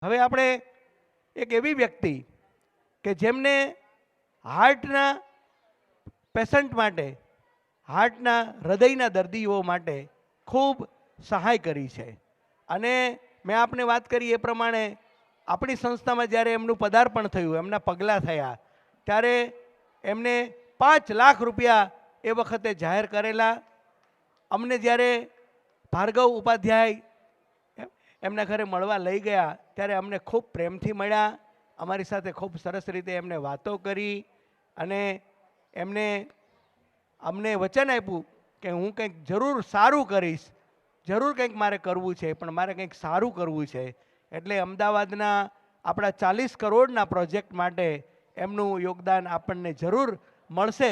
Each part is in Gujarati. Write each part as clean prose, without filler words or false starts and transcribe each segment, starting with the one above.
હવે આપણે એક એવી વ્યક્તિ કે જેમને હાર્ટના પેશન્ટ માટે, હાર્ટના હૃદયના દર્દીઓ માટે ખૂબ સહાય કરી છે. અને મેં આપને વાત કરી એ પ્રમાણે આપણી સંસ્થામાં જ્યારે એમનું પદાર્પણ થયું, એમના પગલાં થયા, ત્યારે એમને 5 લાખ રૂપિયા એ વખતે જાહેર કરેલા. અમને જ્યારે ભાર્ગવ ઉપાધ્યાય એમના ઘરે મળવા લઈ ગયા ત્યારે અમને ખૂબ પ્રેમથી મળ્યા, અમારી સાથે ખૂબ સરસ રીતે એમને વાતો કરી અને એમને અમને વચન આપ્યું કે હું કંઈક જરૂર સારું કરીશ, જરૂર કંઈક મારે કરવું છે, પણ મારે કંઈક સારું કરવું છે. એટલે અમદાવાદના આપણા 40 કરોડના પ્રોજેક્ટ માટે એમનું યોગદાન આપણને જરૂર મળશે.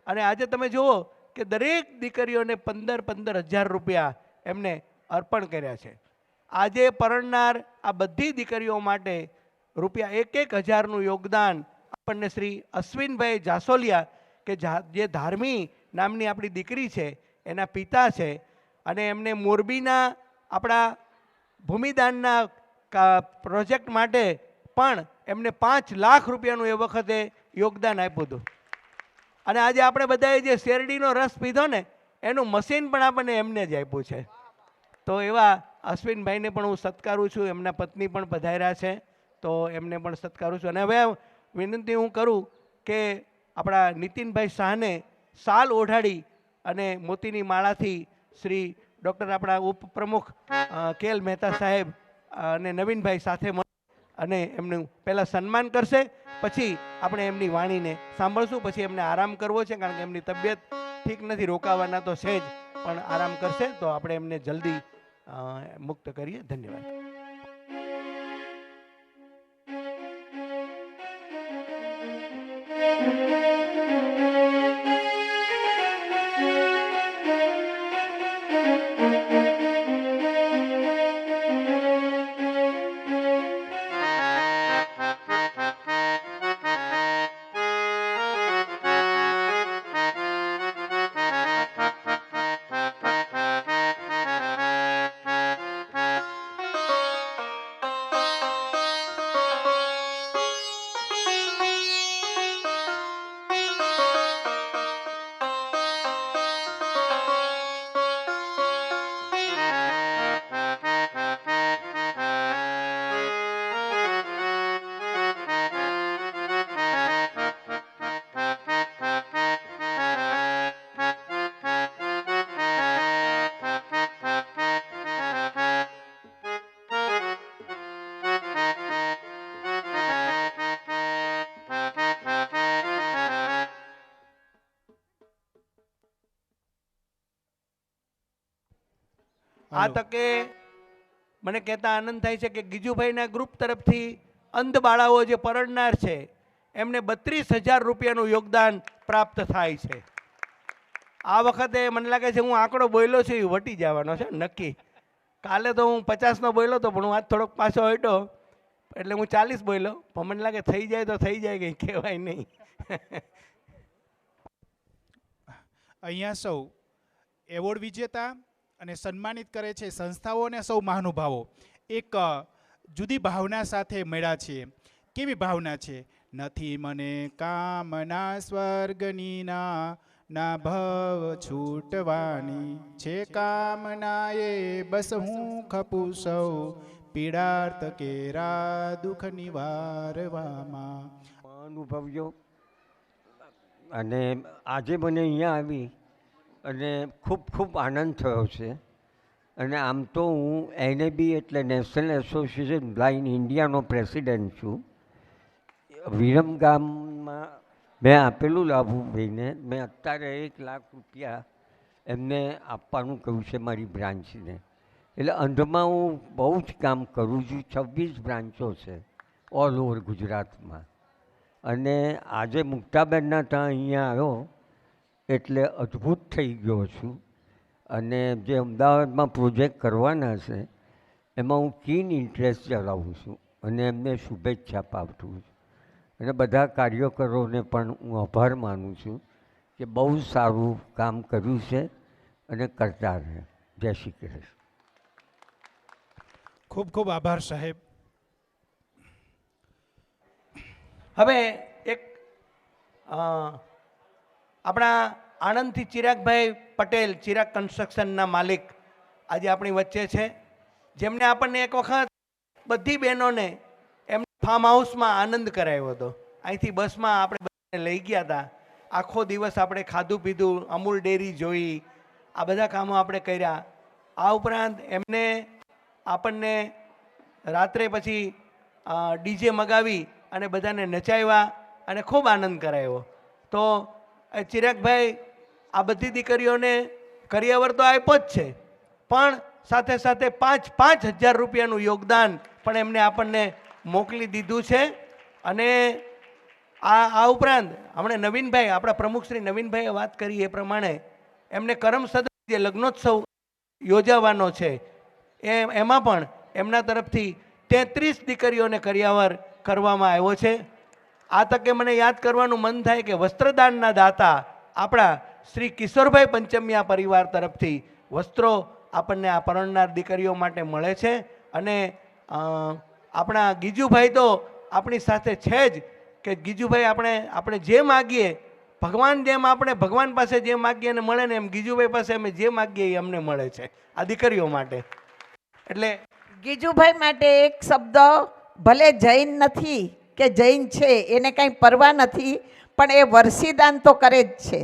અને આજે તમે જુઓ કે દરેક દીકરીઓને 15,000 રૂપિયા એમને અર્પણ કર્યા છે. આજે પરણનાર આ બધી દીકરીઓ માટે રૂપિયા 1,000નું યોગદાન આપણને શ્રી અશ્વિનભાઈ જાસોલિયા કે જે ધાર્મી નામની આપણી દીકરી છે એના પિતા છે, અને એમને મોરબીના આપણા ભૂમિદાનના પ્રોજેક્ટ માટે પણ એમને 5 લાખ રૂપિયાનું એ વખતે યોગદાન આપ્યું હતું. અને આજે આપણે બધાએ જે શેરડીનો રસ પીધો ને એનું મશીન પણ આપણને એમને જ આપ્યું છે. તો એવા અશ્વિનભાઈને પણ હું સત્કારું છું. એમના પત્ની પણ પધાર્યા છે, તો એમને પણ સત્કારું છું. અને હવે વિનંતી હું કરું કે આપણા નીતિનભાઈ શાહને શાલ ઓઢાડી અને મોતીની માળાથી શ્રી ડૉક્ટર આપણા ઉપપ્રમુખ કેએલ મહેતા સાહેબ અને નવીનભાઈ સાથે અને એમનું પહેલાં સન્માન કરશે, પછી આપણે એમની વાણીને સાંભળશું. પછી એમને આરામ કરવો છે, કારણ કે એમની તબિયત ઠીક નથી, રોકાવાના તો છે જ, પણ આરામ કરશે તો આપણે એમને જલ્દી મુક્ત કરીએ. ધન્યવાદ. આ તકે મને કહેતા આનંદ થાય છે કે ગીજુભાઈના ગ્રુપ તરફથી અંધ બાળાઓ જે પરણનાર છે એમને 32,000 રૂપિયાનું યોગદાન પ્રાપ્ત થાય છે. આ વખતે મને લાગે છે હું આંકડો બોલ્યો છું એ વટી જવાનો છે નક્કી. કાલે તો હું 50નો બોલ્યો હતો, પણ હું આજ થોડોક પાછો હટ્યો એટલે હું 40 બોલ્યો, પણ મને લાગે થઈ જાય તો થઈ જાય, કંઈ કહેવાય નહીં. અહીંયા સૌ એવોર્ડ વિજેતા અને સન્માનિત કરે છે સંસ્થાઓ અને સૌ મહાનુભાવો એક જુદી ભાવના સાથે મળ્યા છીએ. કેવી ભાવના છે? નથી મને કામના સ્વર્ગની ના ભવ છૂટવાની, છે કામના એ બસ હું ખપું સૌ પીડાર્થ કેરા દુઃખ નિવારવામાં. અનુભવ્યો અને આજે મને અહીંયા આવી અને ખૂબ ખૂબ આનંદ થયો છે. અને આમ તો હું NAB એટલે નેશનલ એસોસિએશન બ્લાઇન્ડ ઇન્ડિયાનો પ્રેસિડેન્ટ છું. વિરમગામમાં મેં આપેલું લાભુભાઈને, મેં અત્યારે 1 લાખ રૂપિયા એમને આપવાનું કહ્યું છે મારી બ્રાન્ચને. એટલે અંધમાં હું બહુ જ કામ કરું છું. 26 બ્રાન્ચો છે ઓલ ઓવર ગુજરાતમાં. અને આજે મુક્તાબેનના ત્યાં અહીંયા આવ્યો એટલે અદ્ભુત થઈ ગયો છું. અને જે અમદાવાદમાં પ્રોજેક્ટ કરવાના છે એમાં હું કીન ઇન્ટરેસ્ટ ધરાવું છું અને એમને શુભેચ્છા પાઠવું છું. અને બધા કાર્યકરોને પણ હું આભાર માનું છું કે બહુ સારું કામ કર્યું છે અને કરતા રહે. જય શ્રી કૃષ્ણ. ખૂબ ખૂબ આભાર સાહેબ. હવે એક આપણા આણંદથી ચિરાગભાઈ પટેલ, ચિરાગ કન્સ્ટ્રક્શનના માલિક આજે આપણી વચ્ચે છે, જેમને આપણને એક વખત બધી બહેનોને એમ ફાર્મ હાઉસમાં આનંદ કરાવ્યો હતો. અહીંથી બસમાં આપણે બધાને લઈ ગયા હતા. આખો દિવસ આપણે ખાધું પીધું, અમૂલ ડેરી જોઈ, આ બધા કામો આપણે કર્યા. આ ઉપરાંત એમને આપણને રાત્રે પછી ડીજે મગાવી અને બધાને નચાવ્યા અને ખૂબ આનંદ કરાવ્યો. તો ચિરાગભાઈ આ બધી દીકરીઓને કરિયાવર તો આપ્યો જ છે, પણ સાથે સાથે 5,000 રૂપિયાનું યોગદાન પણ એમને આપણને મોકલી દીધું છે. અને આ ઉપરાંત હમણાં નવીનભાઈ, આપણા પ્રમુખ શ્રી નવીનભાઈએ વાત કરી એ પ્રમાણે એમને કરમસદ જે લગ્નોત્સવ યોજાવાનો છે એમાં પણ એમના તરફથી 33 દીકરીઓને કરિયાવર કરવામાં આવ્યો છે. આ તકે મને યાદ કરવાનું મન થાય કે વસ્ત્રદાનના દાતા આપણા શ્રી કિશોરભાઈ પંચમિયા પરિવાર તરફથી વસ્ત્રો આપણને આ પરણનાર દીકરીઓ માટે મળે છે. અને આપણા ગીજુભાઈ તો આપણી સાથે છે જ, કે ગીજુભાઈ આપણે જે માગીએ ભગવાન, જેમ આપણે ભગવાન પાસે જે માગીએ એને મળે ને, એમ ગીજુભાઈ પાસે અમે જે માગીએ એ અમને મળે છે આ દીકરીઓ માટે. એટલે ગીજુભાઈ માટે એક શબ્દ, ભલે જૈન નથી કે જૈન છે એને કાંઈ પરવા નથી, પણ એ વર્ષીદાન તો કરે જ છે.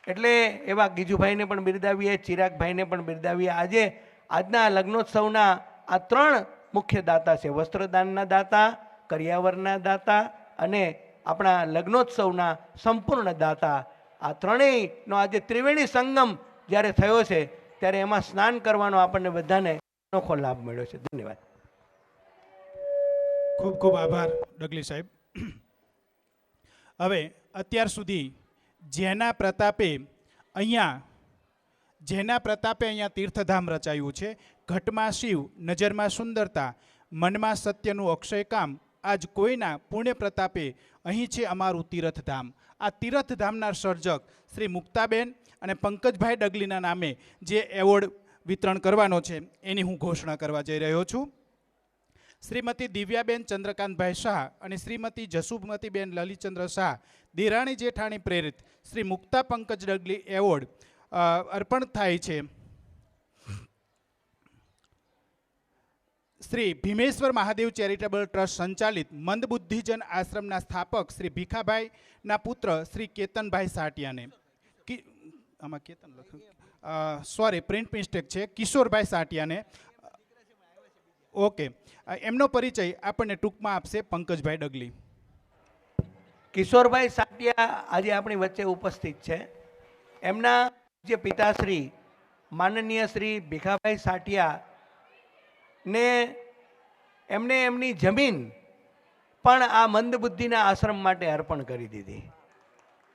એટલે એવા ગીજુભાઈને પણ બિરદાવીએ, ચિરાગભાઈને પણ બિરદાવીએ. આજના લગ્નોત્સવના આ 3 મુખ્ય દાતા છે, વસ્ત્રદાનના દાતા, કરિયાવરના દાતા અને આપણા લગ્નોત્સવના સંપૂર્ણ દાતા. આ ત્રણેયનો આજે ત્રિવેણી સંગમ જ્યારે થયો છે ત્યારે એમાં સ્નાન કરવાનો આપણને બધાને અનોખો લાભ મળ્યો છે. ધન્યવાદ. ખૂબ ખૂબ આભાર ડગલી સાહેબ. હવે અત્યાર સુધી જેના પ્રતાપે અહીંયા તીર્થધામ રચાયું છે, ઘટમાં શિવ, નજરમાં સુંદરતા, મનમાં સત્યનું અક્ષયકામ, આજ કોઈના પુણ્ય પ્રતાપે અહીં છે અમારું તીર્થધામ. આ તીર્થધામના સર્જક શ્રી મુક્તાબેન અને પંકજભાઈ ડગલીના નામે જે એવોર્ડ વિતરણ કરવાનો છે એની હું ઘોષણા કરવા જઈ રહ્યો છું. શ્રીમતી દિવ્યાબેન ચંદ્રકાંતભાઈ શાહ અને શ્રીમતી જસુમતીબેન લલિતચંદ્ર શાહ, દેરાણી જેઠાણી પ્રેરિત શ્રી મુક્તા પંકજ ડગલી એવોર્ડ અર્પણ થાય છે શ્રી ભીમેશ્વર મહાદેવ ચેરિટેબલ ટ્રસ્ટ સંચાલિત મંદબુદ્ધિજન આશ્રમના સ્થાપક શ્રી ભીખાભાઈના પુત્ર શ્રી કેતનભાઈ સાટિયાને, આમાં કેતન લખ્યું, સોરી પ્રિન્ટ મિસ્ટેક છે, કિશોરભાઈ સાટિયાને. ઓકે, એમનો પરિચય આપણને ટૂંકમાં આપશે પંકજભાઈ ડગલી. કિશોરભાઈ સાટિયા આજે આપણી વચ્ચે ઉપસ્થિત છે. એમના જે પિતાશ્રી માનનીય શ્રી ભીખાભાઈ સાટિયા ને એમને એમની જમીન પણ આ મંદબુદ્ધિના આશ્રમ માટે અર્પણ કરી દીધી.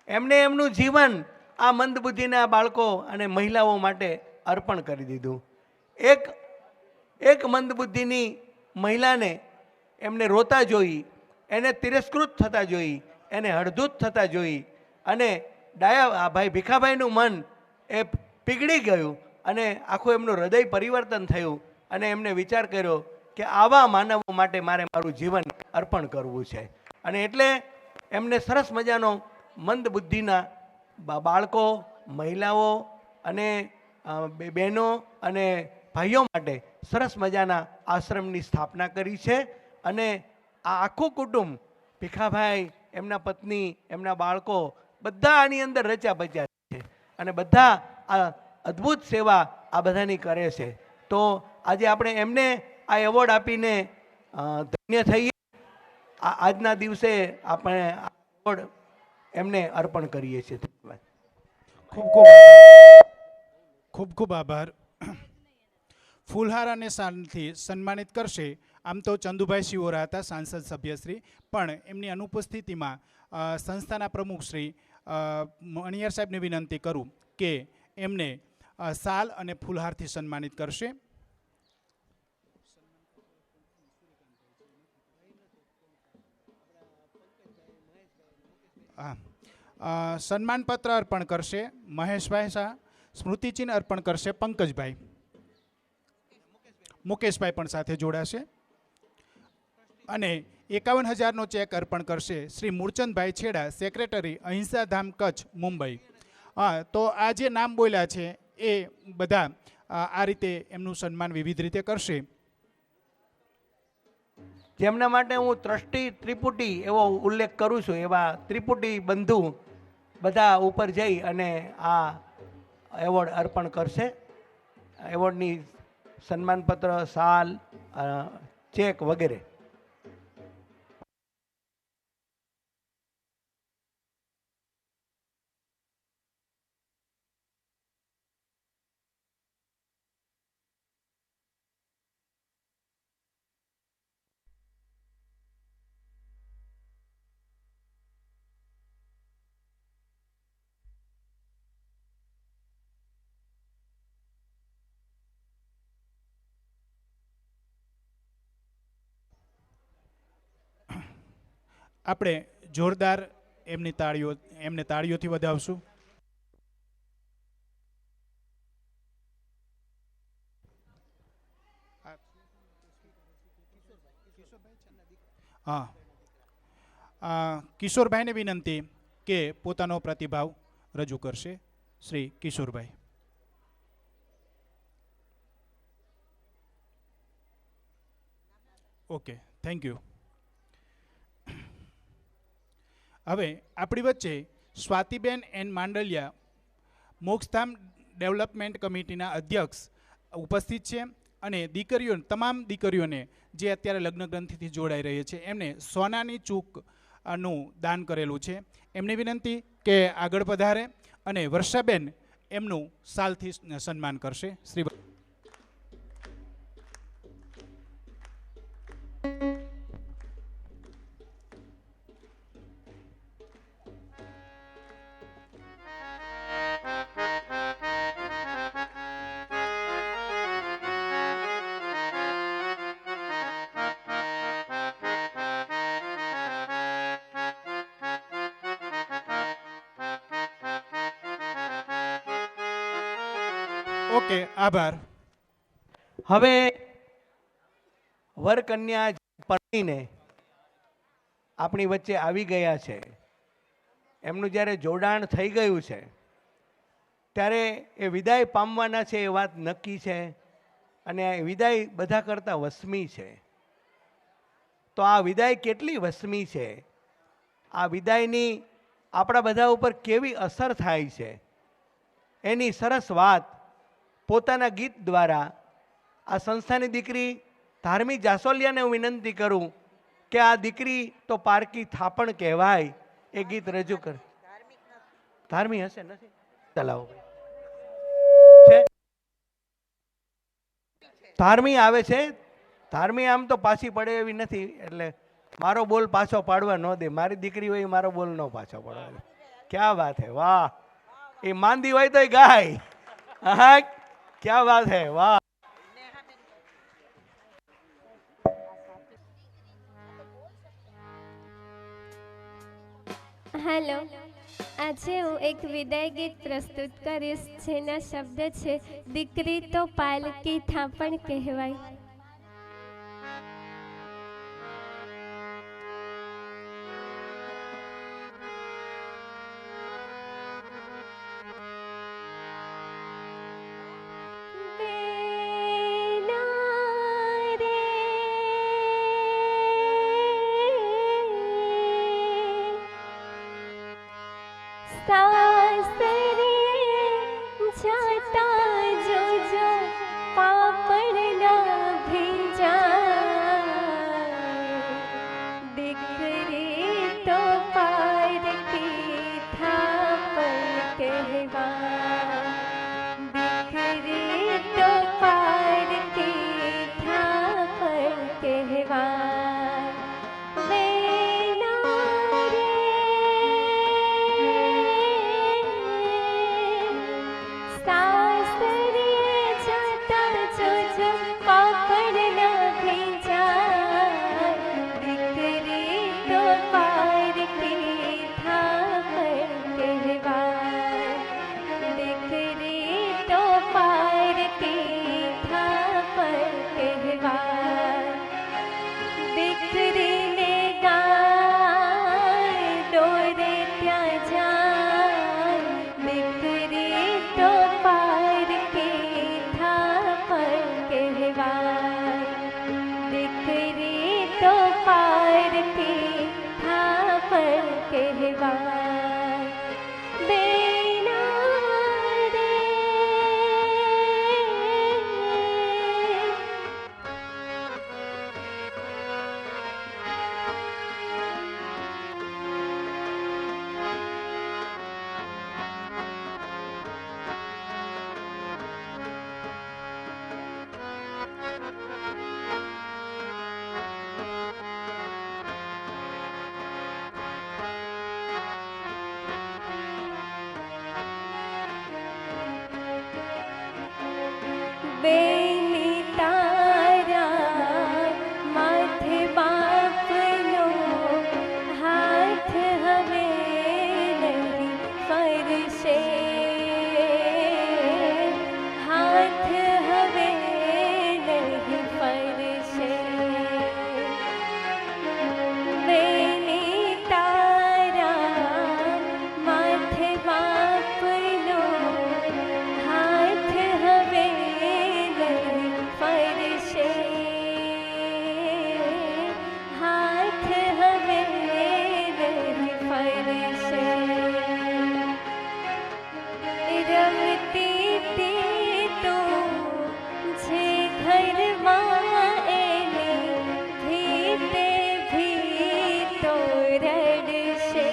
એમને એમનું જીવન આ મંદબુદ્ધિના બાળકો અને મહિલાઓ માટે અર્પણ કરી દીધું. એક મંદબુદ્ધિની મહિલાને એમને રોતા જોઈ, એને તિરસ્કૃત થતા જોઈ, એને હળધૂત થતા જોઈ અને આ ભાઈ ભીખાભાઈનું મન એ પીગળી ગયું અને આખું એમનું હૃદય પરિવર્તન થયું અને એમને વિચાર કર્યો કે આવા માનવો માટે મારે મારું જીવન અર્પણ કરવું છે. અને એટલે એમને સરસ મજાનો મંદબુદ્ધિના બાળકો, મહિલાઓ અને બહેનો અને ભાઈઓ માટે સરસ મજાના આશ્રમની સ્થાપના કરી છે. અને આ આખું કુટુંબ, ભીખાભાઈ, એમના પત્ની, એમના બાળકો બધા આની અંદર રચ્યા પચ્યા છે અને બધા આ અદ્ભુત સેવા આ બધાની કરે છે. તો આજે આપણે એમને આ એવોર્ડ આપીને ધન્ય થઈએ. આજના દિવસે આપણે આ એવોર્ડ એમને અર્પણ કરીએ છીએ. ધન્યવાદ. ખૂબ ખૂબ આભાર. ફૂલહાર અને શાલથી સન્માનિત કરશે આમ તો ચંદુભાઈ શિવોરા હતા, સાંસદ સભ્યશ્રી, પણ એમની અનુપસ્થિતિમાં સંસ્થાના પ્રમુખ શ્રી મણિયાર સાહેબને વિનંતી કરું કે એમને શાલ અને ફૂલહારથી સન્માનિત કરશે. સન્માનપત્ર અર્પણ કરશે મહેશભાઈ શાહ, સ્મૃતિચિહ્ન અર્પણ કરશે પંકજભાઈ, મુકેશભાઈ પણ સાથે જોડાશે અને 51,000નો ચેક અર્પણ કરશે શ્રી મૂળચંદભાઈ છેડા, સેક્રેટરી, અહિંસા ધામ, કચ્છ, મુંબઈ. હા, તો આ જે નામ બોલ્યા છે એ બધા આ રીતે એમનું સન્માન વિવિધ રીતે કરશે. જેમના માટે હું ટ્રસ્ટી ત્રિપુટી એવો ઉલ્લેખ કરું છું, એવા ત્રિપુટી બંધુ બધા ઉપર જઈ અને આ એવોર્ડ અર્પણ કરશે. એવોર્ડની સન્માનપત્ર, શાલ, ચેક વગેરે. આપણે જોરદાર એમને તાળીઓથી વધાવશું. હા, કિશોરભાઈને વિનંતી કે પોતાનો પ્રતિભાવ રજૂ કરશે. Shri Kishorbhai. Okay, thank you. હવે આપણી વચ્ચે સ્વાતિબેન એન માંડલિયા, મોક્ષધામ ડેવલપમેન્ટ કમિટીના અધ્યક્ષ ઉપસ્થિત છે અને તમામ દીકરીઓને જે અત્યારે લગ્ન ગ્રંથિથી જોડાઈ રહી છે એમને સોનાની ચૂકનું દાન કરેલું છે. એમની વિનંતી કે આગળ પધારે અને વર્ષાબેન એમનું સાલથી સન્માન કરશે. શ્રી ઓકે, આભાર. હવે વર કન્યા પરણીને આપણી વચ્ચે આવી ગયા છે, એમનું જ્યારે જોડાણ થઈ ગયું છે ત્યારે એ વિદાય પામવાના છે એ વાત નક્કી છે અને વિદાય બધા કરતાં વસમી છે. તો આ વિદાય કેટલી વસમી છે, આ વિદાયની આપણા બધા ઉપર કેવી અસર થાય છે, એની સરસ વાત પોતાના ગીત દ્વારા આ સંસ્થાની દીકરી ધાર્મી જાસોલિયાને હું વિનંતી કરું કે આ દીકરી તો પારકી થાપણ કહેવાય, એ ગીત રજૂ કર. ધાર્મી હશે નથી? ચલાવો છે. ધાર્મી આવે છે. ધાર્મી આમ તો પાછી પડે એવી નથી, એટલે મારો બોલ પાછો પાડવા ન દે. મારી દીકરી હોય મારો બોલ ન પાછો પડવા દે. ક્યાં વાત હે, વાહ. એ માંદી હોય તો ગાય. હા, ક્યાં વાત હે, વાહ. હેલો, આજે હું એક વિદાય ગીત પ્રસ્તુત કરીશ જેના શબ્દ છે દીકરી તો પાલકી થાપણ કહેવાય. સાસરે જાતા જોજો પાપણના तो पार की था पर कहवाय बेना रे। બેની તારા માથે બાપનો હાથ હવે નહીં ફરશે, હાથ હવે નહીં ફરશે. બેની તારા માથે બાપનો હાથ હવે ફરશે, હાથ હવે નહીં ફરશે. રમતી હતી તો જે ઘરમાં એની ભીતે ભીતો રડશે,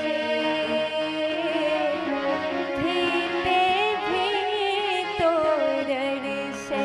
ભીતે ભીતો રડશે.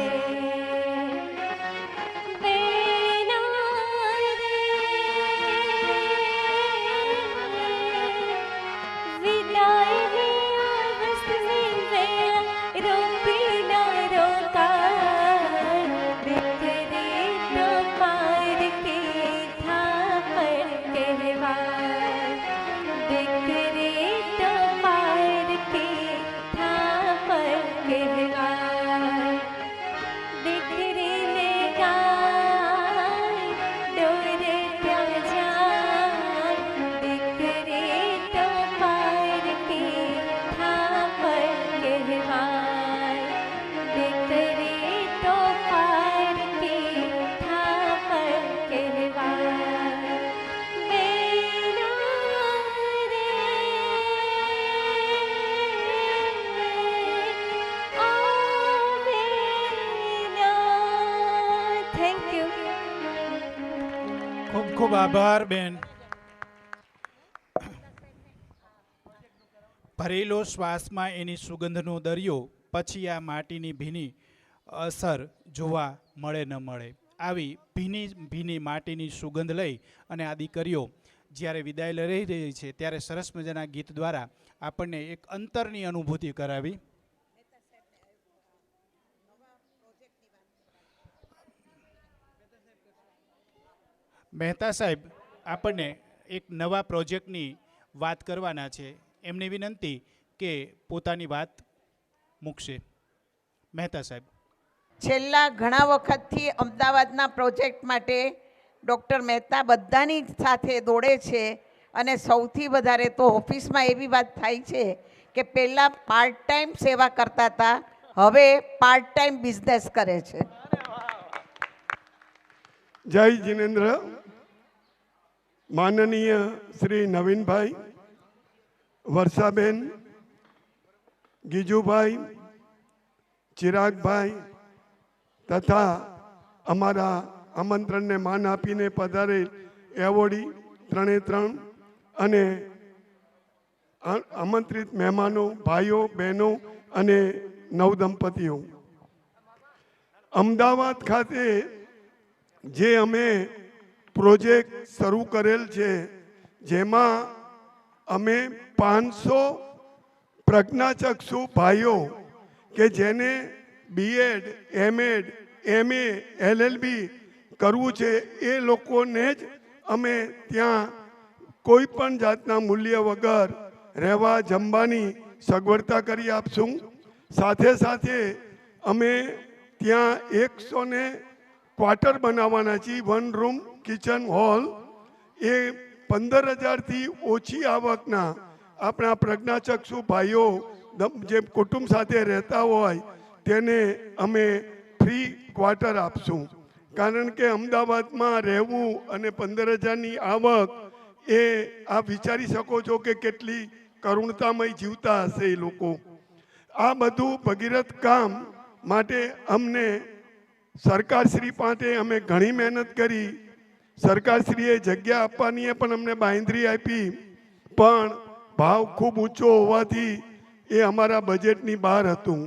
Thank you. ખૂબ ખૂબ આભાર બેન. ભરેલો શ્વાસમાં એની સુગંધનો દરિયો, પછી આ માટીની ભીની અસર જોવા મળે ન મળે. આવી ભીની ભીની માટીની સુગંધ લઈ અને આ દીકરીઓ જ્યારે વિદાય લઈ રહી છે ત્યારે સરસ મજાના ગીત દ્વારા આપણને એક અંતરની અનુભૂતિ કરાવી. મહેતા સાહેબ આપણને એક નવા પ્રોજેક્ટની વાત કરવાના છે. એમની વિનંતી કે પોતાની વાત મૂકશે. મહેતા સાહેબ. છેલ્લા ઘણા વખતથી અમદાવાદના પ્રોજેક્ટ માટે ડૉક્ટર મહેતા બધાની સાથે દોડે છે અને સૌથી વધારે તો ઓફિસમાં એવી વાત થાય છે કે પહેલાં પાર્ટ ટાઈમ સેવા કરતા હતા, હવે પાર્ટ ટાઈમ બિઝનેસ કરે છે. જય જિનેન્દ્ર. માનનીય શ્રી નવીનભાઈ, વર્ષાબેન, ગીજુભાઈ, ચિરાગભાઈ તથા અમારા આમંત્રણને માન આપીને પધારેલ એવોર્ડી 3 અને આમંત્રિત મહેમાનો, ભાઈઓ, બહેનો અને નવદંપતીઓ, અમદાવાદ ખાતે જે અમે પ્રોજેક્ટ શરૂ કરેલ છે જેમાં અમે 500 પ્રજ્ઞાચક્ષુ ભાઈઓ કે જેને બીએડ, એમએડ, એમએ, એલએલબી કરવું છે એ લોકોને જ અમે ત્યાં કોઈ પણ જાતના મૂલ્ય વગર રહેવા જમવાની સગવડતા કરી આપશું. સાથે સાથે અમે ત્યાં 100 ક્વાર્ટર બનાવવાના છીએ, 1 રૂમ કિચન હોલ. એ 15,000થી ઓછી આવકના આપણા પ્રજ્ઞાચક્ષુ ભાઈઓ જે કુટુંબ સાથે રહેતા હોય તેને અમે ફ્રી ક્વાર્ટર આપશું. કારણ કે અમદાવાદમાં રહેવું અને 15,000ની આવક, એ આપ વિચારી શકો છો કે કેટલી કરુણતામય જીવતા હશે એ લોકો. આ બધું ભગીરથ કામ માટે અમને સરકારશ્રી પાસે અમે ઘણી મહેનત કરી. સરકારશ્રીએ જગ્યા આપવાની પણ અમને બાંહેધરી આપી, પણ ભાવ ખૂબ ઊંચો હોવાથી એ અમારા બજેટની બહાર હતું.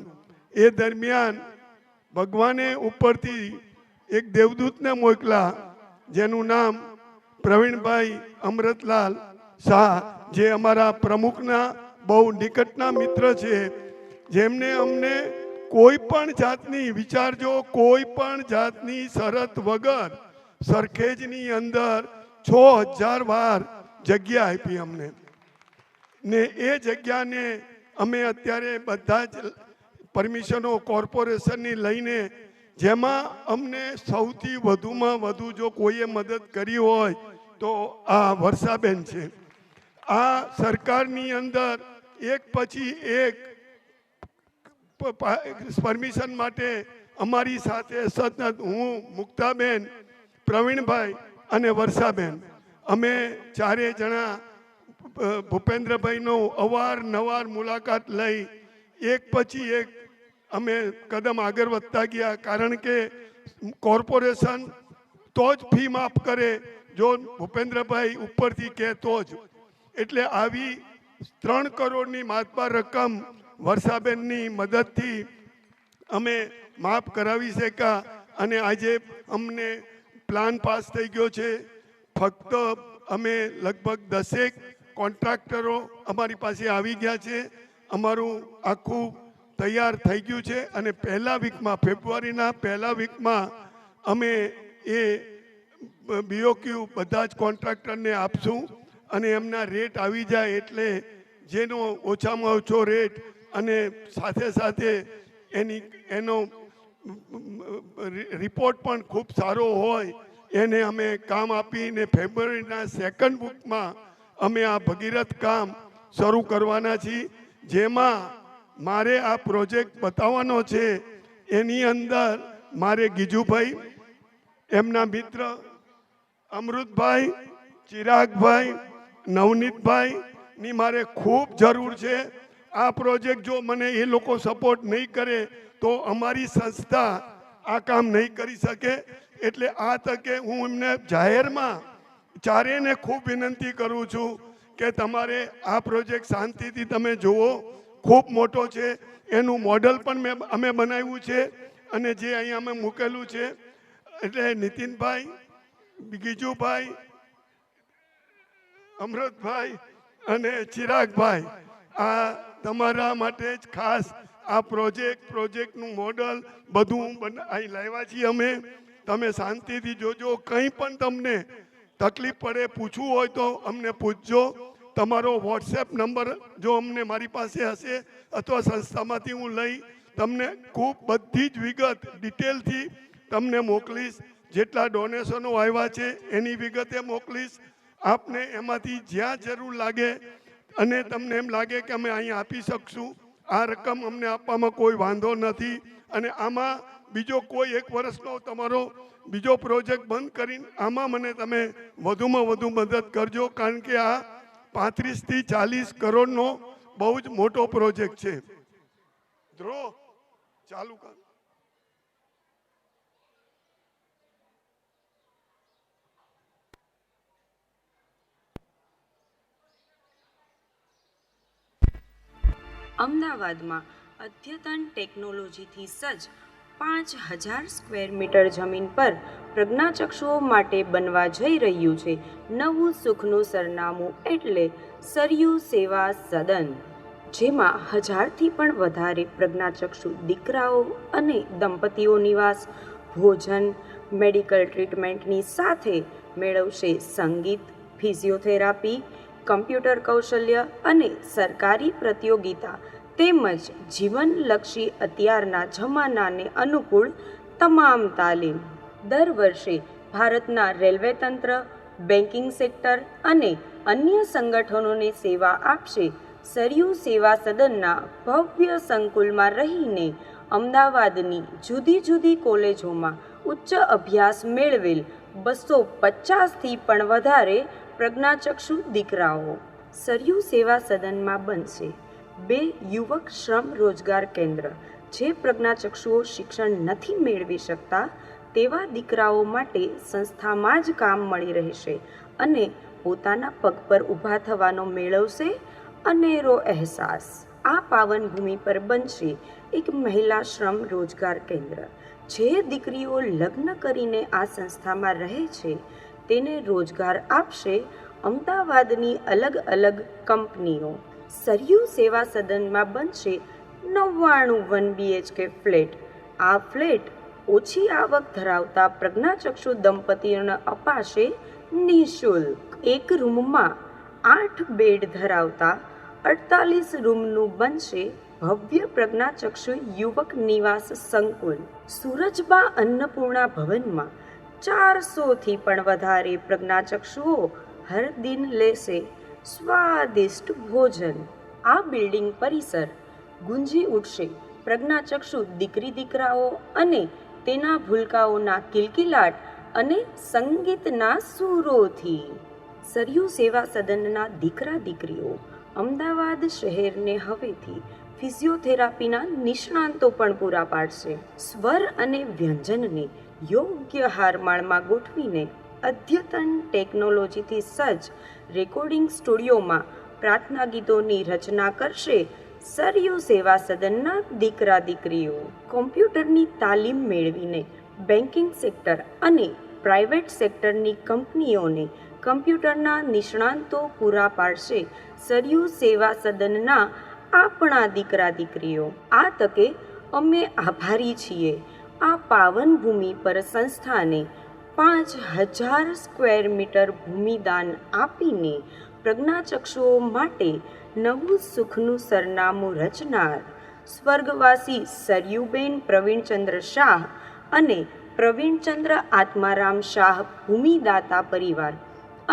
એ દરમિયાન ભગવાને ઉપરથી એક દેવદૂતને મોકલા, જેનું નામ પ્રવીણભાઈ અમૃતલાલ શાહ, જે અમારા પ્રમુખના બહુ નિકટના મિત્ર છે, જેમને અમને કોઈ પણ જાતની, વિચારજો, કોઈ પણ જાતની શરત વગર સરખેજની અંદર 6,000 વાર જગ્યા આપી અમને. ને એ જગ્યાને અમે અત્યારે બધા જ પરમિશનો કોર્પોરેશનની લઈને, જેમાં અમને સૌથી વધુમાં વધુ જો કોઈએ મદદ કરી હોય તો આ વર્ષાબેન છે. આ સરકારની અંદર એક પછી એક પરમિશન માટે અમારી સાથે સતત હું, મુક્તાબેન, પ્રવીણભાઈ અને વર્ષાબેન, અમે ચારે જણા ભૂપેન્દ્રભાઈનો અવારનવાર મુલાકાત લઈ એક પછી એક અમે કદમ આગળ વધતા ગયા. કારણ કે કોર્પોરેશન તો જ ફી માફ કરે જો ભૂપેન્દ્રભાઈ ઉપરથી કહે તો જ. એટલે આવી 3 કરોડની માતબાર રકમ વર્ષાબેનની મદદથી અમે માફ કરાવી શક્યા. અને આજે અમને પ્લાન પાસ થઈ ગયો છે. ફક્ત અમે લગભગ 10 કોન્ટ્રાક્ટરો અમારી પાસે આવી ગયા છે. અમારું આખું તૈયાર થઈ ગયું છે અને પહેલા વીકમાં, ફેબ્રુઆરીના પહેલા વીકમાં અમે એ બીઓક્યુ બધા જ કોન્ટ્રાક્ટરને આપશું અને એમના રેટ આવી જાય એટલે જેનો ઓછામાં ઓછો રેટ અને સાથે સાથે એનો રિપોર્ટ પણ ખૂબ સારો હોય એને અમે કામ આપીને ફેબ્રુઆરીના 2nd વીકમાં અમે આ ભગીરથ કામ શરૂ કરવાના છીએ. જેમાં મારે આ પ્રોજેક્ટ બતાવવાનો છે. એની અંદર મારે ગીજુભાઈ, એમના મિત્ર અમૃતભાઈ, ચિરાગભાઈ, નવનીતભાઈની મારે ખૂબ જરૂર છે. આ પ્રોજેક્ટ જો મને એ લોકો સપોર્ટ નહીં કરે તો અમારી સંસ્થા આ કામ નહીં કરી શકે. એટલે આ તકે હું એમને જાહેરમાં ચારેયને ખૂબ વિનંતી કરું છું કે તમારે આ પ્રોજેક્ટ શાંતિથી તમે જુઓ. ખૂબ મોટો છે. એનું મોડલ પણ અમે બનાવ્યું છે અને જે અહીંયા અમે મૂકેલું છે. એટલે નીતિનભાઈ, ગીજુભાઈ, અમૃતભાઈ અને ચિરાગભાઈ, આ તમારા માટે જ ખાસ આ પ્રોજેક્ટનું મોડલ બધું અહીં લાવ્યા છીએ અમે. તમે શાંતિથી જોજો. કંઈ પણ તમને તકલીફ પડે, પૂછવું હોય તો અમને પૂછજો. તમારો વોટ્સએપ નંબર જો અમને મારી પાસે હશે અથવા સંસ્થામાંથી હું લઈ તમને ખૂબ બધી જ વિગત ડિટેલથી તમને મોકલીશ. જેટલા ડોનેશનો આવ્યા છે એની વિગતે મોકલીશ આપને. એમાંથી જ્યાં જરૂર લાગે અને તમને એમ લાગે કે અમે અહીં આપી શકશું, આ રકમ અમને આપવામાં કોઈ વાંધો નથી. અને આમાં બીજો કોઈ 1 વર્ષનો તમારો બીજો પ્રોજેક્ટ બંધ કરીને આમાં મને તમે વધુમાં વધુ મદદ કરજો. કારણ કે આ 35 થી 40 કરોડનો બહુ જ મોટો પ્રોજેક્ટ છે. ધ્રુવ ચાલુ કર. અમદાવાદમાં અદ્યતન ટેકનોલોજીથી સજ્જ 5,000 સ્ક્વેર મીટર જમીન પર પ્રજ્ઞાચક્ષુઓ માટે બનવા જઈ રહ્યું છે નવું સુખનું સરનામું, એટલે સરયુ સેવા સદન, જેમાં 1000થી પણ વધારે પ્રજ્ઞાચક્ષુ દીકરાઓ અને દંપતીઓ નિવાસ, ભોજન, મેડિકલ ટ્રીટમેન્ટની સાથે મેળવશે સંગીત, ફિઝિયોથેરાપી, કમ્પ્યુટર કૌશલ્ય અને સરકારી પ્રતિયોગિતા તેમજ જીવનલક્ષી અત્યારના જમાનાને અનુકૂળ તમામ તાલીમ. દર વર્ષે ભારતના રેલવે તંત્ર, બેન્કિંગ સેક્ટર અને અન્ય સંગઠનોને સેવા આપશે સરયુ સેવા સદનના ભવ્ય સંકુલમાં રહીને અમદાવાદની જુદી જુદી કોલેજોમાં ઉચ્ચ અભ્યાસ મેળવેલ 250થી પણ વધારે પ્રજ્ઞાચક્ષુ દીકરાઓ. સરયુ સેવા સદનમાં બનશે 2 યુવક શ્રમ રોજગાર કેન્દ્ર. જે પ્રજ્ઞાચક્ષુઓ શિક્ષણ નથી મેળવી શકતા તેવા દીકરાઓ માટે સંસ્થામાં જ કામ મળી રહેશે અને પોતાના પગ પર ઊભા થવાનો મેળવશે અનેરો અહેસાસ. આ પાવન ભૂમિ પર બનશે એક મહિલા શ્રમ રોજગાર કેન્દ્ર. જે દીકરીઓ લગ્ન કરીને આ સંસ્થામાં રહે છે તેને રોજગાર આપશે અમદાવાદની અલગ અલગ કંપનીઓ. સરયુ સેવા સદનમાં બનશે 99 1 BHK ફ્લેટ. આ ફ્લેટ ઓછી આવક ધરાવતા પ્રજ્ઞાચક્ષુ દંપતીઓને અપાશે નિઃશુલ્ક. એક રૂમમાં 8 બેડ ધરાવતા 48 રૂમનું બનશે ભવ્ય પ્રજ્ઞાચક્ષુ યુવક નિવાસ સંકુલ. સુરજબા અન્નપૂર્ણા ભવનમાં 400થી પણ વધારે પ્રજ્ઞાચક્ષુઓ હર દિન લેશે સ્વાદિષ્ટ ભોજન. આ બિલ્ડિંગ પરિસર ગુંજી ઉઠશે પ્રજ્ઞાચક્ષુ દીકરી દીકરાઓ અને તેના ભૂલકાઓના કિલકિલાટ અને સંગીતના સૂરોથી. સરયુ સેવા સદનના દીકરા દીકરીઓ અમદાવાદ શહેરને હવેથી ફિઝિયોથેરાપીના નિષ્ણાંતો પણ પૂરા પાડશે. સ્વર અને વ્યંજનને યોગ્ય હારમાળમાં ગોઠવીને અદ્યતન ટેકનોલોજીથી સજ્જ રેકોર્ડિંગ સ્ટુડિયોમાં પ્રાર્થના ગીતોની રચના કરશે સરયુ સેવા સદનના દીકરા દીકરીઓ. કોમ્પ્યુટરની તાલીમ મેળવીને બેન્કિંગ સેક્ટર અને પ્રાઇવેટ સેક્ટરની કંપનીઓને કમ્પ્યુટરના નિષ્ણાંતો પૂરા પાડશે સરયુ સેવા સદનના આપણા દીકરા દીકરીઓ. આ તકે અમે આભારી છીએ આ પાવન ભૂમિ પર સંસ્થાને 5000 સ્ક્વેર મીટર ભૂમિદાન આપીને પ્રજ્ઞાચક્ષુઓ માટે નવું સુખનું સરનામું રચનાર સ્વર્ગવાસી સરયુબેન પ્રવીણચંદ્ર શાહ અને પ્રવીણચંદ્ર આત્મારામ શાહ ભૂમિદાતા પરિવાર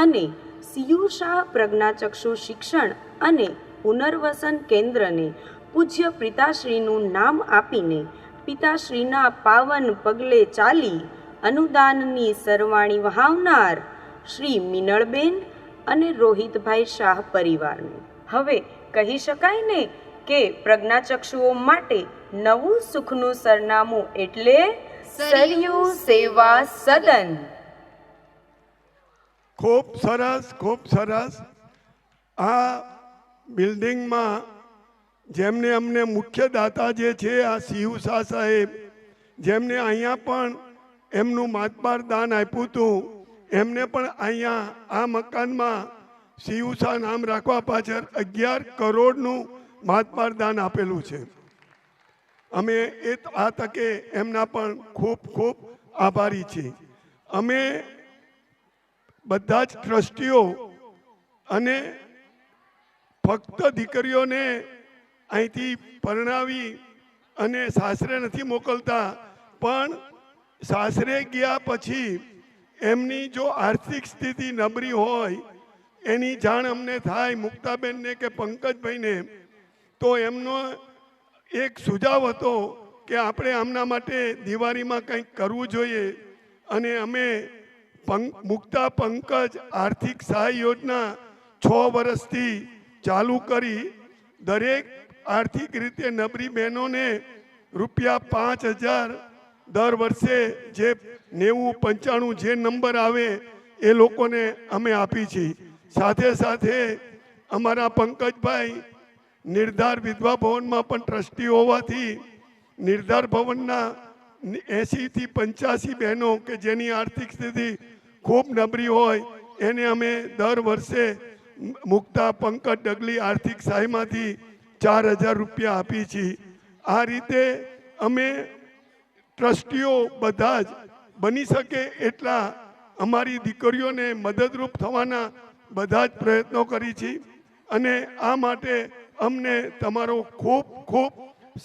અને સીયુ શાહ પ્રજ્ઞાચક્ષુ શિક્ષણ અને પુનર્વસન કેન્દ્રને પૂજ્ય પિતાશ્રીનું નામ આપીને પિતાશ્રીના પાવન પગલે ચાલી અનુદાનની સરવાણી વહાવનાર શ્રી મિનળબેન અને રોહિતભાઈ શાહ પરિવારને. હવે કહી શકાય ને કે પ્રજ્ઞાચક્ષુઓ માટે નવું સુખનું સરનામું એટલે સરયુ સેવા સદન. ખૂબ સરસ, ખૂબ સરસ. આ બિલ્ડિંગમાં જેમને અમને મુખ્ય દાતા જે છે આ સીયુ શાહ સાહેબ, જેમને અહીંયા પણ એમનું માતબાર દાન આપ્યું હતું, એમને પણ અહીંયા આ મકાનમાં સીયુ શાહ નામ રાખવા પાછળ 11 કરોડનું માતબાર દાન આપેલું છે. અમે આ તકે એમના પણ ખૂબ ખૂબ આભારી છીએ. અમે બધા જ ટ્રસ્ટીઓ અને ફક્ત દીકરીઓને અહીંથી પરણાવી અને સાસરે નથી મોકલતા, પણ સાસરે ગયા પછી એમની જો આર્થિક સ્થિતિ નબળી હોય એની જાણ અમને થાય મુક્તાબેનને કે પંકજભાઈને, તો એમનો એક સુઝાવ હતો કે આપણે આમના માટે દિવાળીમાં કંઈક કરવું જોઈએ. અને અમે મુક્તા પંકજ આર્થિક સહાય યોજના 6 વર્ષથી ચાલુ કરી દરેક આર્થિક રીતે નબળી બહેનોને ₹5000 દર વર્ષે જે 90-95 જે નંબર આવે એ લોકોને અમે આપી છીએ. સાથે સાથે અમારા પંકજભાઈ નિર્ધાર વિધવા ભવનમાં પણ ટ્રસ્ટી હોવાથી નિર્ધાર ભવનના 80 થી 85 બહેનો કે જેની આર્થિક સ્થિતિ ખૂબ નબળી હોય એને અમે દર વર્ષે મુક્તા પંકજ ડગલી આર્થિક સહાયમાંથી ₹4000 આપી છીએ. આ રીતે અમે ટ્રસ્ટીઓ બધા જ બની શકે એટલા અમારી દીકરીઓને મદદરૂપ થવાના બધા જ પ્રયત્નો કરી છીએ. અને આ માટે અમને તમારો ખૂબ ખૂબ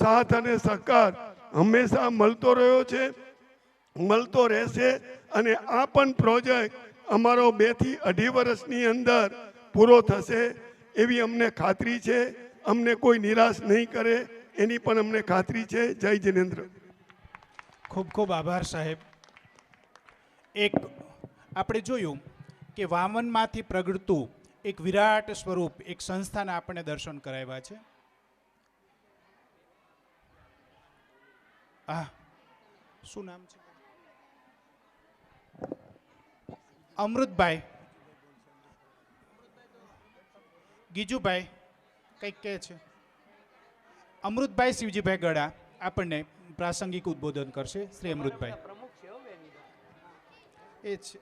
સાથ અને સહકાર હંમેશા મળતો રહ્યો છે, મળતો રહેશે. અને આ પણ પ્રોજેક્ટ અમારો 2 થી 2.5 વર્ષની અંદર પૂરો થશે એવી અમને ખાતરી છે. અમને કોઈ નિરાશ નહીં કરે એની પણ અમને ખાતરી છે. જય જિનેન્દ્ર. ખૂબ ખૂબ આભાર સાહેબ. એક આપણે જોયું કે વામનમાંથી પ્રગટતું એક વિરાટ સ્વરૂપ એક સંસ્થાના આપણને દર્શન કરાવ્યા છે. શું નામ છે? અમૃતભાઈ, ગીજુભાઈ કંઈક કહે છે. અમૃતભાઈ શિવજીભાઈ ગડા આપણને પ્રાસંગિક ઉદ્બોધન કરશે. શ્રી અમૃતભાઈ એ છે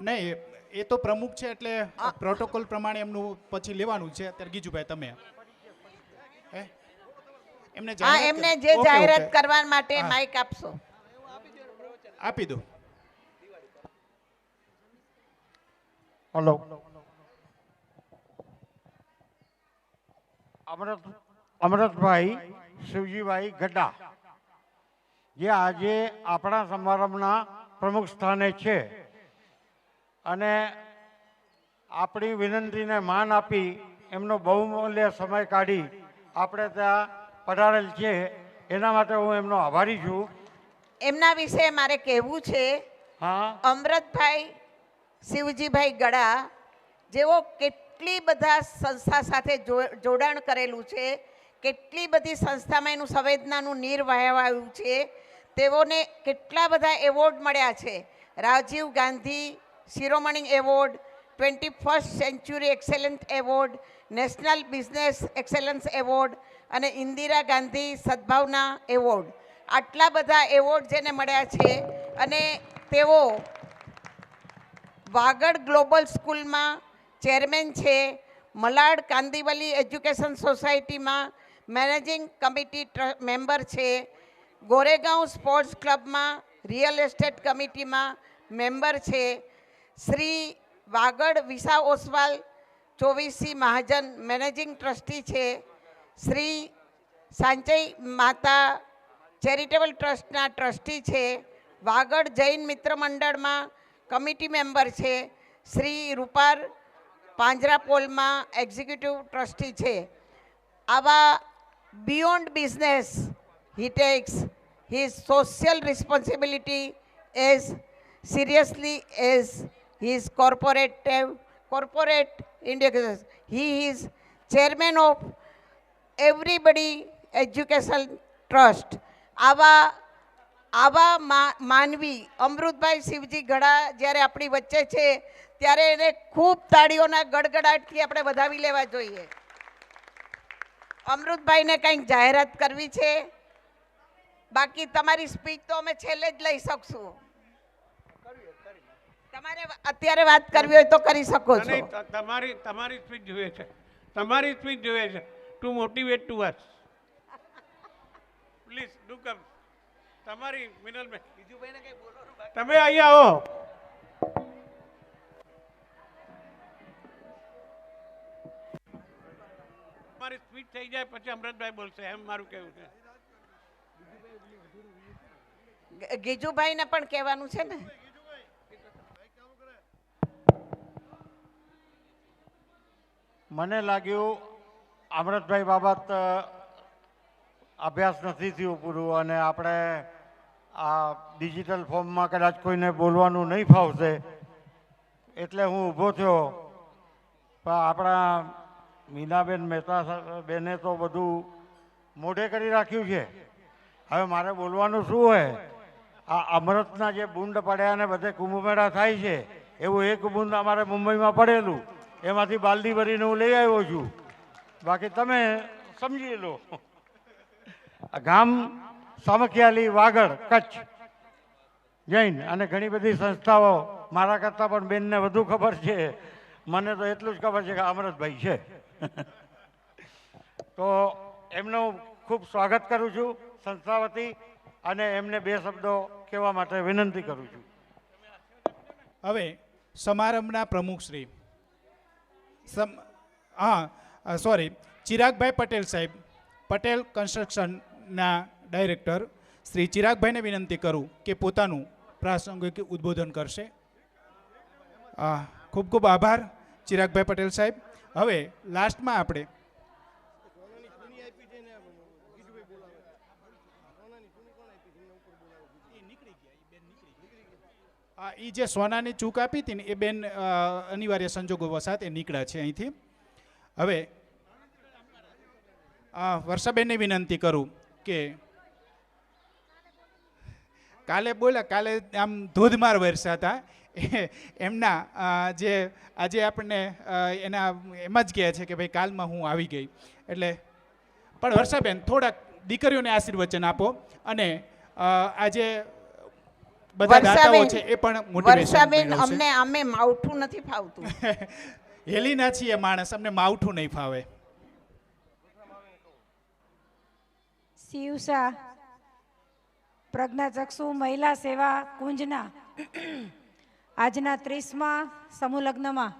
નહીં, એ તો પ્રમુખ છે એટલે પ્રોટોકોલ પ્રમાણે એમનું પછી લેવાનું છે. અત્યારે ગીજુભાઈ તમે એમને એમને જે જાહેરાત કરવા માટે માઇક આપશો આપી દો. હલો, અમરતભાઈ શિવજીભાઈ ગड्ढा જે આજે આપણા સમારંભના પ્રમુખ સ્થાને છે અને આપણી વિનંતીને માન આપી એમનો બહુમૂલ્ય સમય કાઢી આપણે ત્યાં પધારેલ છે, એના માટે હું એમનો આભારી છું. એમના વિશે મારે કહેવું છે. હા, અમૃતભાઈ શિવજીભાઈ ગડા જેઓ કેટલી બધા સંસ્થા સાથે જોડાણ કરેલું છે, કેટલી બધી સંસ્થામાં એનું સંવેદનાનું નીર વહાવ્યું છે, તેઓને કેટલા બધા એવોર્ડ મળ્યા છે. Rajiv Gandhi Shiromani award, 21st century excellent award, national business excellence award અને ઇન્દિરા ગાંધી સદભાવના એવોર્ડ, આટલા બધા એવોર્ડ જેને મળ્યા છે. અને તેઓ વાગડ ગ્લોબલ સ્કૂલમાં ચેરમેન છે, મલાડ કાંદીવલી એજ્યુકેશન સોસાયટીમાં મેનેજિંગ કમિટી મેમ્બર છે, ગોરેગાંવ સ્પોર્ટ્સ ક્લબમાં રિયલ એસ્ટેટ કમિટીમાં મેમ્બર છે, શ્રી વાગડ વિસા ઓસવાલ ચોવીસી મહાજન મેનેજિંગ ટ્રસ્ટી છે, શ્રી સાંચઈ માતા ચેરિટેબલ ટ્રસ્ટના ટ્રસ્ટી છે, વાગડ જૈન મિત્ર મંડળમાં કમિટી મેમ્બર છે, શ્રી રૂપાર પાંજરાપોલમાં એક્ઝિક્યુટિવ ટ્રસ્ટી છે. આવા beyond business he takes his social responsibility as seriously as his corporate indications. He is chairman of everybody education trust. આવા માનવી અમૃતભાઈ શિવજી ગડા જ્યારે આપણી વચ્ચે છે ત્યારે એને ખૂબ તાળીઓના ગડગડાટથી આપણે વધાવી લેવા જોઈએ. અમૃતભાઈને કંઈક જાહેરાત કરવી છે, બાકી તમારી સ્પીચ તો અમે છેલ્લે જ લઈ શકશું. તમારે અત્યારે વાત કરવી હોય તો કરી શકો છો. તમારી સ્પીચ જોઈએ છે, તમારી સ્પીચ જોઈએ છે to motivate to us. Please do come. તમારી મિનલબેન તમે અહીંયા આવો. તમારી સ્પીચ થઈ જાય પછી અમૃતભાઈ બોલશે, એમ મારું કહેવું છે. ગીજુભાઈને પણ કહેવાનું છે ને. મને લાગ્યું અમરતભાઈ બાબત અભ્યાસ નથી થયું પૂરું અને આપણે આ ડિજિટલ ફોર્મમાં કદાચ કોઈને બોલવાનું નહીં ફાવશે એટલે હું ઊભો થયો. પણ આપણા મીનાબેન મહેતા બેને તો બધું મોઢે કરી રાખ્યું છે. હવે મારે બોલવાનું શું હોય? આ અમૃતના જે બુંદ પડ્યા ને બધે કુંભમેળા થાય છે એવું એક બુંદ અમારે મુંબઈમાં પડેલું, એમાંથી બાલદી ભરીને હું લઈ આવ્યો છું. બાકી તમે સમજી લો. ગામ સામખિયાલી વાગડ કચ્છ જૈન અને ઘણી બધી સંસ્થાઓ મારા કરતાં પણ બેનને વધુ ખબર છે. મને તો એટલું જ ખબર છે કે અમૃતભાઈ છે. તો એમનું ખૂબ સ્વાગત કરું છું સંસ્થા વતી અને એમને બે શબ્દો કહેવા માટે વિનંતી કરું છું. હવે સમારંભના પ્રમુખ શ્રી ચિરાગભાઈ પટેલ સાહેબ, પટેલ કન્સ્ટ્રક્શનના ડાયરેક્ટર શ્રી ચિરાગભાઈને વિનંતી કરું કે પોતાનું પ્રાસંગિક ઉદ્બોધન કરશે. ખૂબ ખૂબ આભાર ચિરાગભાઈ પટેલ સાહેબ. હવે લાસ્ટમાં આપણે એ જે સોનાની ચૂક આપી હતી ને એ બેન અનિવાર્ય સંજોગો વસાત એ નીકળ્યા છે અહીંથી. હવે વર્ષાબેનને વિનંતી કરું કે કાલે બોલ્યા, કાલે આમ ધોધમાર વરસ્યા હતા. એમના જે આજે આપણને એના એમ જ કહે છે કે ભાઈ કાલમાં હું આવી ગઈ. એટલે પણ વર્ષાબેન થોડાક દીકરીઓને આશીર્વચન આપો અને આજે બધા દાતાઓ છે એ પણ વર્ષાબેન, મોટિવેશન અમને આમે માવઠું નથી ફાવતું. હેલીના છીએ માણસ, અમને માવઠું નહીં ફાવે. શિવસા પ્રજ્ઞાચક્ષુ મહિલા સેવા કુંજના આજના 30મા સમૂહ લગ્નમાં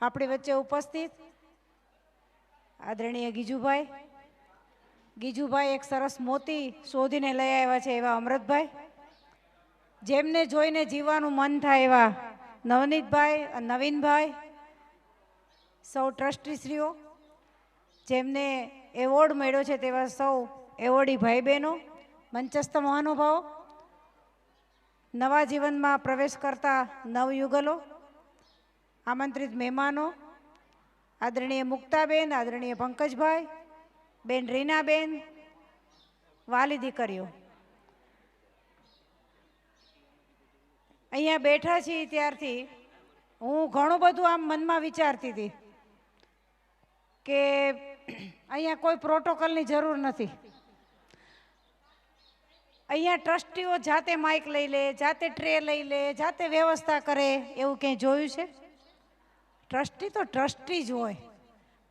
આપણી વચ્ચે ઉપસ્થિત આદરણીય ગીજુભાઈ એક સરસ મોતી શોધીને લઈ આવ્યા છે એવા અમૃતભાઈ, જેમને જોઈને જીવવાનું મન થાય એવા નવનીતભાઈ, નવીનભાઈ, સૌ ટ્રસ્ટીશ્રીઓ, જેમને એવોર્ડ મળ્યો છે તેવા સૌ એવોર્ડી ભાઈ બહેનો, મંચસ્થ મહાનુભાવો, નવા જીવનમાં પ્રવેશ કરતા નવયુગલો, આમંત્રિત મહેમાનો, આદરણીય મુક્તાબેન, આદરણીય પંકજભાઈ, બેન રીનાબેન, વાલી દીકરીઓ, અહીંયા બેઠા છીએ ત્યારથી હું ઘણું બધું આમ મનમાં વિચારતી હતી કે અહીંયા કોઈ પ્રોટોકોલની જરૂર નથી. અહીંયા ટ્રસ્ટીઓ જાતે માઇક લઈ લે, જાતે ટ્રે લઈ લે, જાતે વ્યવસ્થા કરે, એવું ક્યાંય જોયું છે? ટ્રસ્ટી તો ટ્રસ્ટી જ હોય,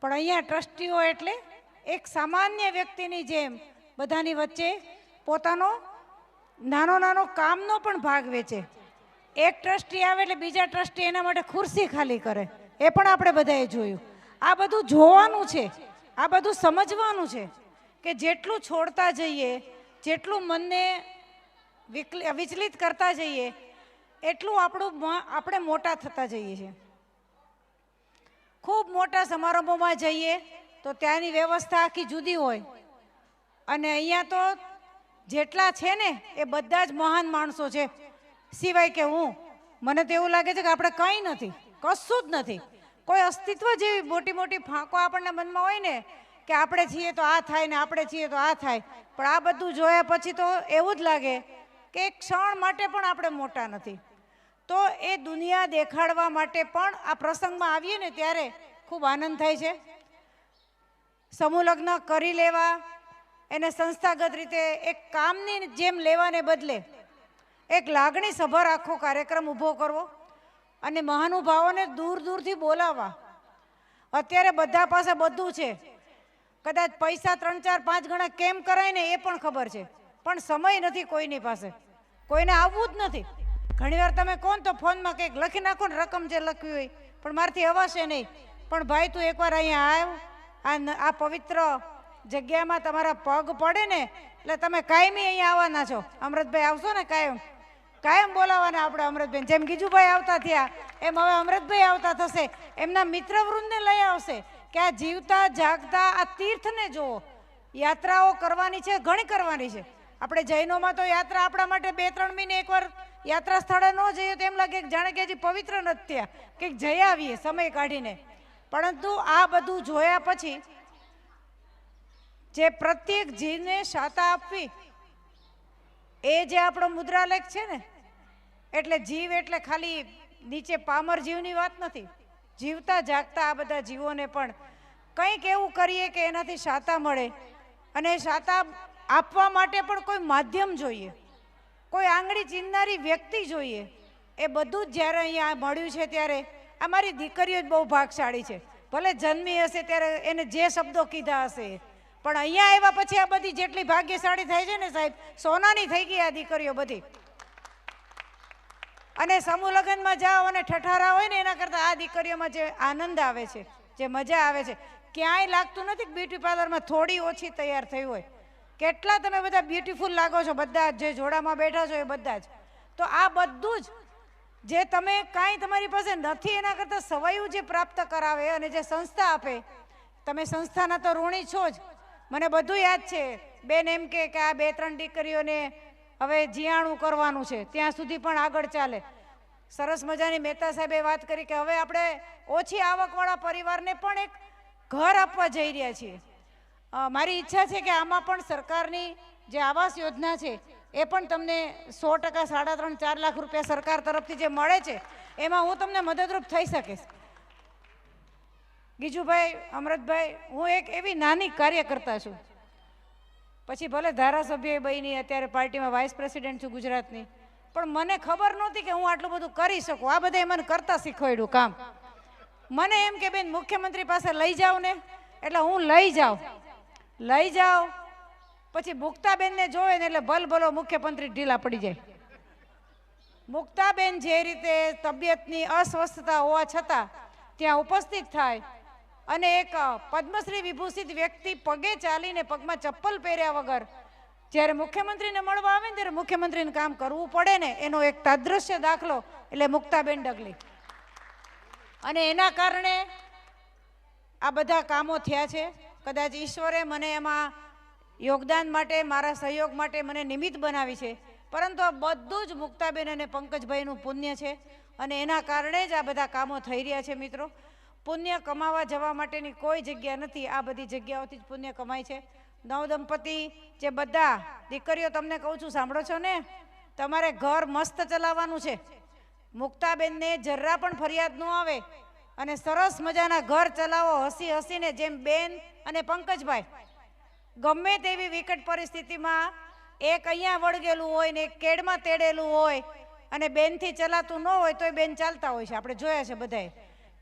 પણ અહીંયા ટ્રસ્ટીઓ એટલે એક સામાન્ય વ્યક્તિની જેમ બધાની વચ્ચે પોતાનો નાનો કામનો પણ ભાગ વેચે. એક ટ્રસ્ટી આવે એટલે બીજા ટ્રસ્ટી એના માટે ખુરશી ખાલી કરે, એ પણ આપણે બધાએ જોયું. આ બધું જોવાનું છે, આ બધું સમજવાનું છે કે જેટલું છોડતા જઈએ, જેટલું મનને વિચલિત કરતા જઈએ, એટલું આપણે મોટા થતા જઈએ છીએ. ખૂબ મોટા સમારંભોમાં જઈએ તો ત્યાંની વ્યવસ્થા આખી જુદી હોય, અને અહીંયા તો જેટલા છે ને એ બધા જ મહાન માણસો છે, સિવાય કે મને તો એવું લાગે છે કે આપણે કંઈ નથી, કશું જ નથી. કોઈ અસ્તિત્વ જેવી મોટી મોટી ફાંકો આપણને મનમાં હોય ને કે આપણે છીએ તો આ થાય ને આપણે છીએ તો આ થાય, પણ આ બધું જોયા પછી તો એવું જ લાગે કે એક ક્ષણ માટે પણ આપણે મોટા નથી. તો એ દુનિયા દેખાડવા માટે પણ આ પ્રસંગમાં આવીએ ને ત્યારે ખૂબ આનંદ થાય છે. સમૂહ લગ્ન કરી લેવા, એને સંસ્થાગત રીતે એક કામની જેમ લેવાને બદલે એક લાગણી સભર આખો કાર્યક્રમ ઊભો કરવો અને મહાનુભાવોને દૂર દૂરથી બોલાવવા. અત્યારે બધા પાસે બધું છે, કદાચ પૈસા 3, 4, 5 ગણા કેમ કરાય ને એ પણ ખબર છે, પણ સમય નથી કોઈની પાસે, કોઈને આવવું જ નથી. ઘણીવાર તમે કોણ તો ફોનમાં કંઈક લખી નાખો ને રકમ જે લખવી હોય, પણ મારાથી અવાશે નહીં. પણ ભાઈ તું એકવાર અહીંયા આવ, આ પવિત્ર જગ્યામાં તમારા પગ પડે ને એટલે તમે કાયમી અહીંયા આવવાના છો. અમૃતભાઈ આવશો ને કાયમ બોલાવવાના આપણે અમૃતભાઈ. જેમ ગીજુભાઈ આવતા થયા એમ હવે અમૃતભાઈ આવતા થશે, એમના મિત્રવૃંદને લઈ આવશે કે આ જીવતા જાગતા આ તીર્થને જુઓ. યાત્રાઓ કરવાની છે, ઘણી કરવાની છે. આપણે જૈનોમાં તો યાત્રા આપણા માટે 2-3 મહિને એકવાર યાત્રા સ્થળે ન જઈએ તો એમ લાગે કે જાણે કે હજી પવિત્ર નથી થયા, કંઈક જઈ આવીએ સમય કાઢીને. પરંતુ આ બધું જોયા પછી જે પ્રત્યેક જીવને શાતા આપવી, એ જે આપણો મુદ્રાલેખ છે ને, એટલે જીવ એટલે ખાલી નીચે પામર જીવની વાત નથી. જીવતા જાગતા આ બધા જીવોને પણ કંઈક એવું કરીએ કે એનાથી શાતા મળે, અને શાતા આપવા માટે પણ કોઈ માધ્યમ જોઈએ, કોઈ આંગળી ચીંધનારી વ્યક્તિ જોઈએ. એ બધું જ જ્યારે અહીંયા મળ્યું છે ત્યારે અમારી દીકરીઓ જ બહુ ભાગશાળી છે. ભલે જન્મી હશે ત્યારે એને જે શબ્દો કીધા હશે, પણ અહીંયા આવ્યા પછી આ બધી જેટલી ભાગ્યશાળી થાય છે ને સાહેબ, સોનાની થઈ ગઈ આ દીકરીઓ બધી. અને સમૂહ લગ્નમાં જાઓ અને ઠઠારા હોય ને એના કરતાં આ દીકરીઓમાં જે આનંદ આવે છે, જે મજા આવે છે, ક્યાંય લાગતું નથી કે બ્યુટી પાર્લરમાં થોડી ઓછી તૈયાર થઈ હોય. કેટલા તમે બધા બ્યુટીફુલ લાગો છો, બધા જે જોડામાં બેઠા છો એ બધા જ. તો આ બધું જ જે તમે કાંઈ તમારી પાસે નથી એના કરતાં સવાયું જે પ્રાપ્ત કરાવે અને જે સંસ્થા આપે, તમે સંસ્થાના તો ઋણી છો જ. મને બધું યાદ છે. બેન એમ કે આ 2-3 દીકરીઓને હવે જીયાણું કરવાનું છે ત્યાં સુધી પણ આગળ ચાલે. સરસ મજાની મહેતા સાહેબે વાત કરી કે હવે આપણે ઓછી આવકવાળા પરિવારને પણ એક ઘર આપવા જઈ રહ્યા છીએ. મારી ઈચ્છા છે કે આમાં પણ સરકારની જે આવાસ યોજના છે એ પણ તમને 100%, 3.5, 4 લાખ રૂપિયા સરકાર તરફથી જે મળે છે એમાં હું તમને મદદરૂપ થઈ શકીશ. ગીજુભાઈ, અમૃતભાઈ, હું એક એવી નાની કાર્યકર્તા છું, પછી ભલે ધારાસભ્ય બની, અત્યારે પાર્ટીમાં વાઇસ પ્રેસિડેન્ટ છું ગુજરાતની, પણ મને ખબર નહોતી કે હું આટલું બધું કરી શકું. આ બધાએ મને કરતા શીખવાડ્યું કામ. મને એમ કે બેન મુખ્યમંત્રી પાસે લઈ જાઓ ને, એટલે હું લઈ જાઉં પછી મુક્તાબેનને જોવે ને એટલે ભલભલો મુખ્યમંત્રી ઢીલા પડી જાય. મુક્તાબેન જે રીતે તબિયતની અસ્વસ્થતા હોવા છતાં ત્યાં ઉપસ્થિત થાય અને એક પદ્મશ્રી વિભૂષિત વ્યક્તિ પગે ચાલીને, પગમાં ચપ્પલ પહેર્યા વગર જ્યારે મુખ્યમંત્રીને મળવા આવે ને ત્યારે મુખ્યમંત્રીને કામ કરવું પડે ને, એનો એક તાદ્રશ્ય દાખલો એટલે મુક્તાબેન ડગલી. અને એના કારણે આ બધા કામો થયા છે. કદાચ ઈશ્વરે મને એમાં યોગદાન માટે, મારા સહયોગ માટે મને નિમિત્ત બનાવી છે, પરંતુ આ બધું જ મુક્તાબેન અને પંકજભાઈનું પુણ્ય છે અને એના કારણે જ આ બધા કામો થઈ રહ્યા છે. મિત્રો, પુણ્ય કમાવા જવા માટેની કોઈ જગ્યા નથી, આ બધી જગ્યાઓથી જ પુણ્ય કમાય છે. નવદંપતિ જે બધા દીકરીઓ, તમને કહું છું, સાંભળો છો ને, તમારે ઘર મસ્ત ચલાવવાનું છે. મુક્તાબેનને જરા પણ ફરિયાદ ન આવે અને સરસ મજાના ઘર ચલાવો હસી હસીને, જેમ બેન અને પંકજભાઈ ગમે તેવી વિકટ પરિસ્થિતિમાં એક અહીંયા વળગેલું હોય ને એક કેડમાં તેડેલું હોય અને બેનથી ચલાતું ન હોય તોય બેન ચાલતા હોય છે. આપણે જોયા છે બધાએ.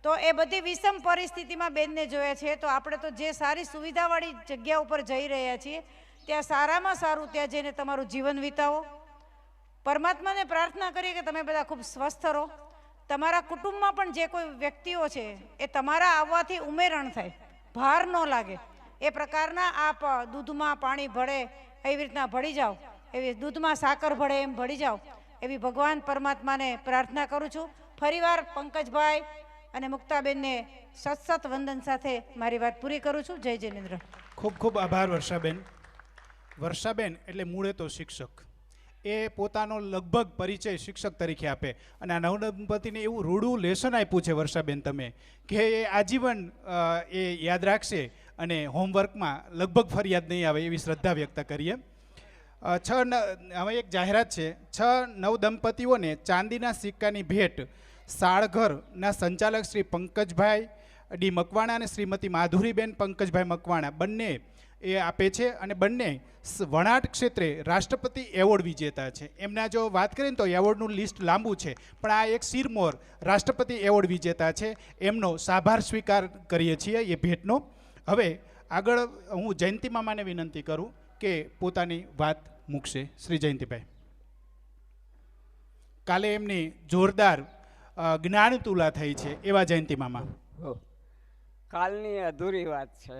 તો એ બધી વિષમ પરિસ્થિતિમાં બેનને જોયા છે. તો આપણે તો જે સારી સુવિધાવાળી જગ્યા ઉપર જઈ રહ્યા છીએ ત્યાં સારામાં સારું ત્યાં જઈને તમારું જીવન વિતાવો. પરમાત્માને પ્રાર્થના કરીએ કે તમે બધા ખૂબ સ્વસ્થ રહો. તમારા કુટુંબમાં પણ જે કોઈ વ્યક્તિઓ છે એ તમારા આવવાથી ઉમેરણ થાય, ભાર ન લાગે એ પ્રકારના આપ દૂધમાં પાણી ભળે એવી રીતના ભળી જાઓ, એવી દૂધમાં સાકર ભળે એમ ભળી જાઓ, એવી ભગવાન પરમાત્માને પ્રાર્થના કરું છું. ફરીવાર પંકજભાઈ અને મુક્તાબેનને સતસત વંદન સાથે મારી વાત પૂરી કરું છું. જય જિનેન્દ્ર. ખૂબ ખૂબ આભાર વર્ષાબેન. વર્ષાબેન એટલે મૂળે તો શિક્ષક, એ પોતાનો લગભગ પરિચય શિક્ષક તરીકે આપે અને આ નવદંપતિને એવું રૂડું લેસન આપ્યું છે વર્ષાબેન તમે કે એ આજીવન એ યાદ રાખશે અને હોમવર્કમાં લગભગ ફરિયાદ નહીં આવે એવી શ્રદ્ધા વ્યક્ત કરીએ. હવે એક જાહેરાત છે. 6 નવદંપતિઓને ચાંદીના સિક્કાની ભેટ સાળઘરના સંચાલક શ્રી પંકજભાઈ ડી મકવાણા અને શ્રીમતી માધુરીબેન પંકજભાઈ મકવાણા બંને એ આપે છે અને બંને વણાટ ક્ષેત્રે રાષ્ટ્રપતિ એવોર્ડ વિજેતા છે. એમના જો વાત કરીએ ને તો એવોર્ડનું લિસ્ટ લાંબુ છે, પણ આ એક સિરમોર રાષ્ટ્રપતિ એવોર્ડ વિજેતા છે. એમનો સાભાર સ્વીકાર કરીએ છીએ એ ભેટનો. હવે આગળ હું જયંતિ મામાને વિનંતી કરું કે પોતાની વાત મૂકશે. શ્રી જયંતિભાઈ, કાલે એમની જોરદાર જ્ઞાન તુલા થઈ છે, એવા જયંતિ મામા. કાલની અધૂરી વાત છે.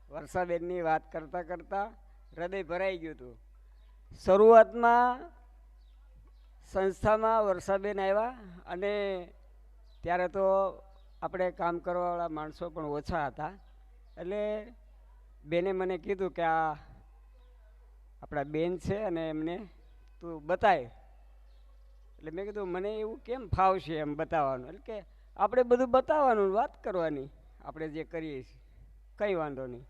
વર્ષાબેનની વાત કરતાં કરતાં હૃદય ભરાઈ ગયું હતું. શરૂઆતમાં સંસ્થામાં વર્ષાબેન આવ્યા અને ત્યારે તો આપણે કામ કરવાવાળા માણસો પણ ઓછા હતા, એટલે બેને મને કીધું કે આ આપણા બેન છે અને એમને તું બતાય. એટલે મેં કીધું મને એવું કેમ ફાવશે એમ બતાવવાનું, એટલે કે આપણે બધું બતાવવાનું, વાત કરવાની, આપણે જે કરીએ છીએ કંઈ વાંધો નહીં.